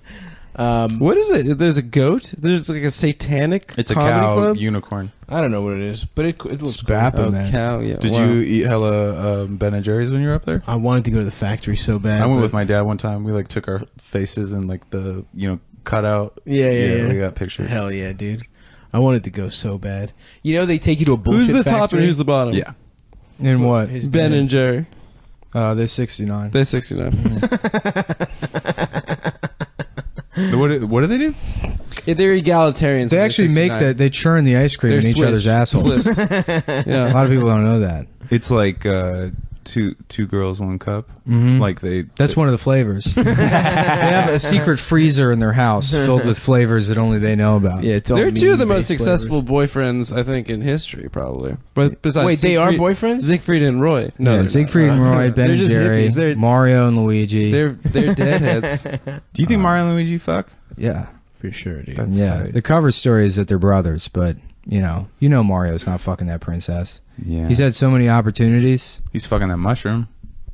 Um, What is it? There's a goat. There's like a satanic. It's a comedy cow club? unicorn. I don't know what it is, but it looks It's cool. Bappa, Oh, man. cow. Yeah. Did wow. you eat hella Ben and Jerry's when you were up there? I wanted to go to the factory so bad. I went but- with my dad one time. We like took our faces and like the cutout. Yeah. We got pictures. Hell yeah, dude. I wanted to go so bad. You know they take you to a bullshit Who's the top factory? and who's the bottom? Yeah. In what? His Ben dad. and Jerry. They're 69. They're 69. What do they do? They're egalitarians. They and actually they're make 69. that. They churn the ice cream They're in each switch. other's assholes. Flips. A Yeah. lot of people don't know that. It's like two girls, one cup. Mhm. Like That's one of the flavors. They have a secret freezer in their house filled with flavors that only they know about. Yeah, it's all They're two of the most meat-based successful boyfriends, I think, in history, probably. But besides, Wait, they are Siegfried- boyfriends? Siegfried and Roy. No, Yeah, they're Siegfried and Roy, Ben They're and just Jerry, hippies. They're- Mario and Luigi. They're deadheads. Do you think Mario and Luigi fuck? yeah, for sure, dude. That's yeah. tight. The cover story is that they're brothers, but you know Mario's not fucking that princess. Yeah. He's had so many opportunities. He's fucking that mushroom.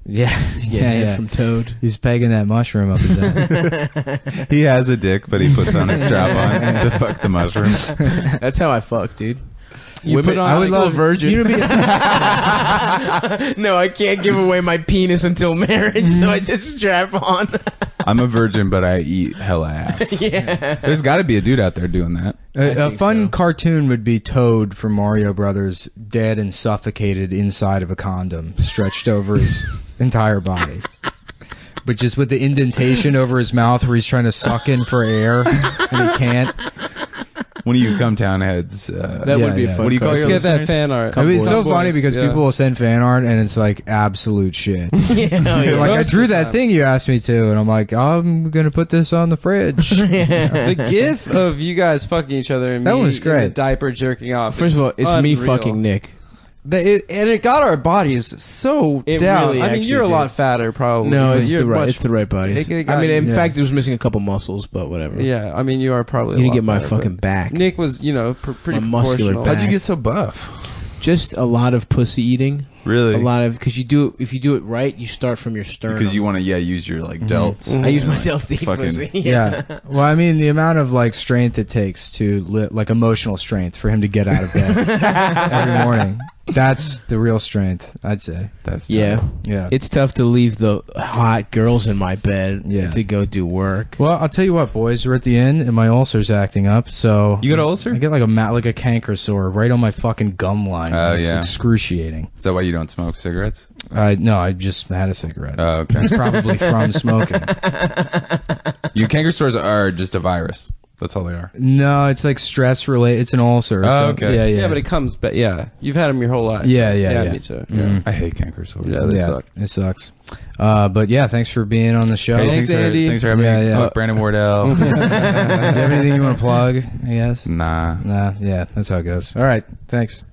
Yeah, yeah. From Toad. He's pegging that mushroom up his ass. He has a dick, but he puts on a strap on to fuck the mushroom. That's how I fuck, dude. You put on I was like still a a virgin. You know, No, I can't give away my penis until marriage, so I just strap on. I'm a virgin, but I eat hella ass. Yeah. There's got to be a dude out there doing that. a think fun so. cartoon would be Toad from Mario Brothers, dead and suffocated inside of a condom, stretched over his entire body. But just with the indentation over his mouth where he's trying to suck in for air and he can't. One of you Cumtown heads. That Yeah, would be yeah. a fun What do you call cartoon. your Get that listeners? fan art. I mean, it's so Boys, funny because yeah. people will send fan art and it's like absolute shit. Yeah, hell They're yeah. like, I Most drew of the that time. thing you asked me to, and I'm like, I'm gonna put this on the fridge. The gif of you guys fucking each other and That me was in great. a diaper jerking off. First of all, it's me unreal. fucking Nick. And it got our bodies so It down. really I mean, actually you're a did. lot fatter, probably. No, but it's you're the right. much- It's the right bodies. It I mean, in yeah. fact, it was missing a couple muscles, but whatever. Yeah, I mean, you are probably. You a didn't get lot my fatter, fucking but back. Nick was, pretty My muscular proportional. back. How'd you get so buff? Just a lot of pussy eating. Really? A lot of because if you do it right, you start from your sternum. Because you want to, use your delts. I use my delts to eat Fucking- pussy. Yeah. Well, I mean, the amount of like strength it takes to like emotional strength for him to get out of bed every morning. That's the real strength, I'd say. That's Yeah. tough. Yeah. It's tough to leave the hot girls in my bed Yeah. to go do work. Well, I'll tell you what, boys. We're at the end, and my ulcer's acting up. So You got an ulcer? I get like a canker sore right on my fucking gum line. Oh, It's yeah. excruciating. Is that why you don't smoke cigarettes? No, I just had a cigarette. Oh, okay. It's probably from smoking. Your canker sores are just a virus. That's all they are. No, it's like stress related. It's an ulcer. Oh, okay. Yeah, yeah. Yeah, but it comes back. Yeah, you've had them your whole life. Yeah, yeah. me too. Mhm. I hate canker sores. Yeah, they suck. It sucks. But yeah, thanks for being on the show. Hey, Thanks, Andy. Thanks for having Yeah, me. yeah. Fuck Brandon Wardell. Do you have anything you want to plug? I guess. Nah. Nah. Yeah, that's how it goes. All right. Thanks.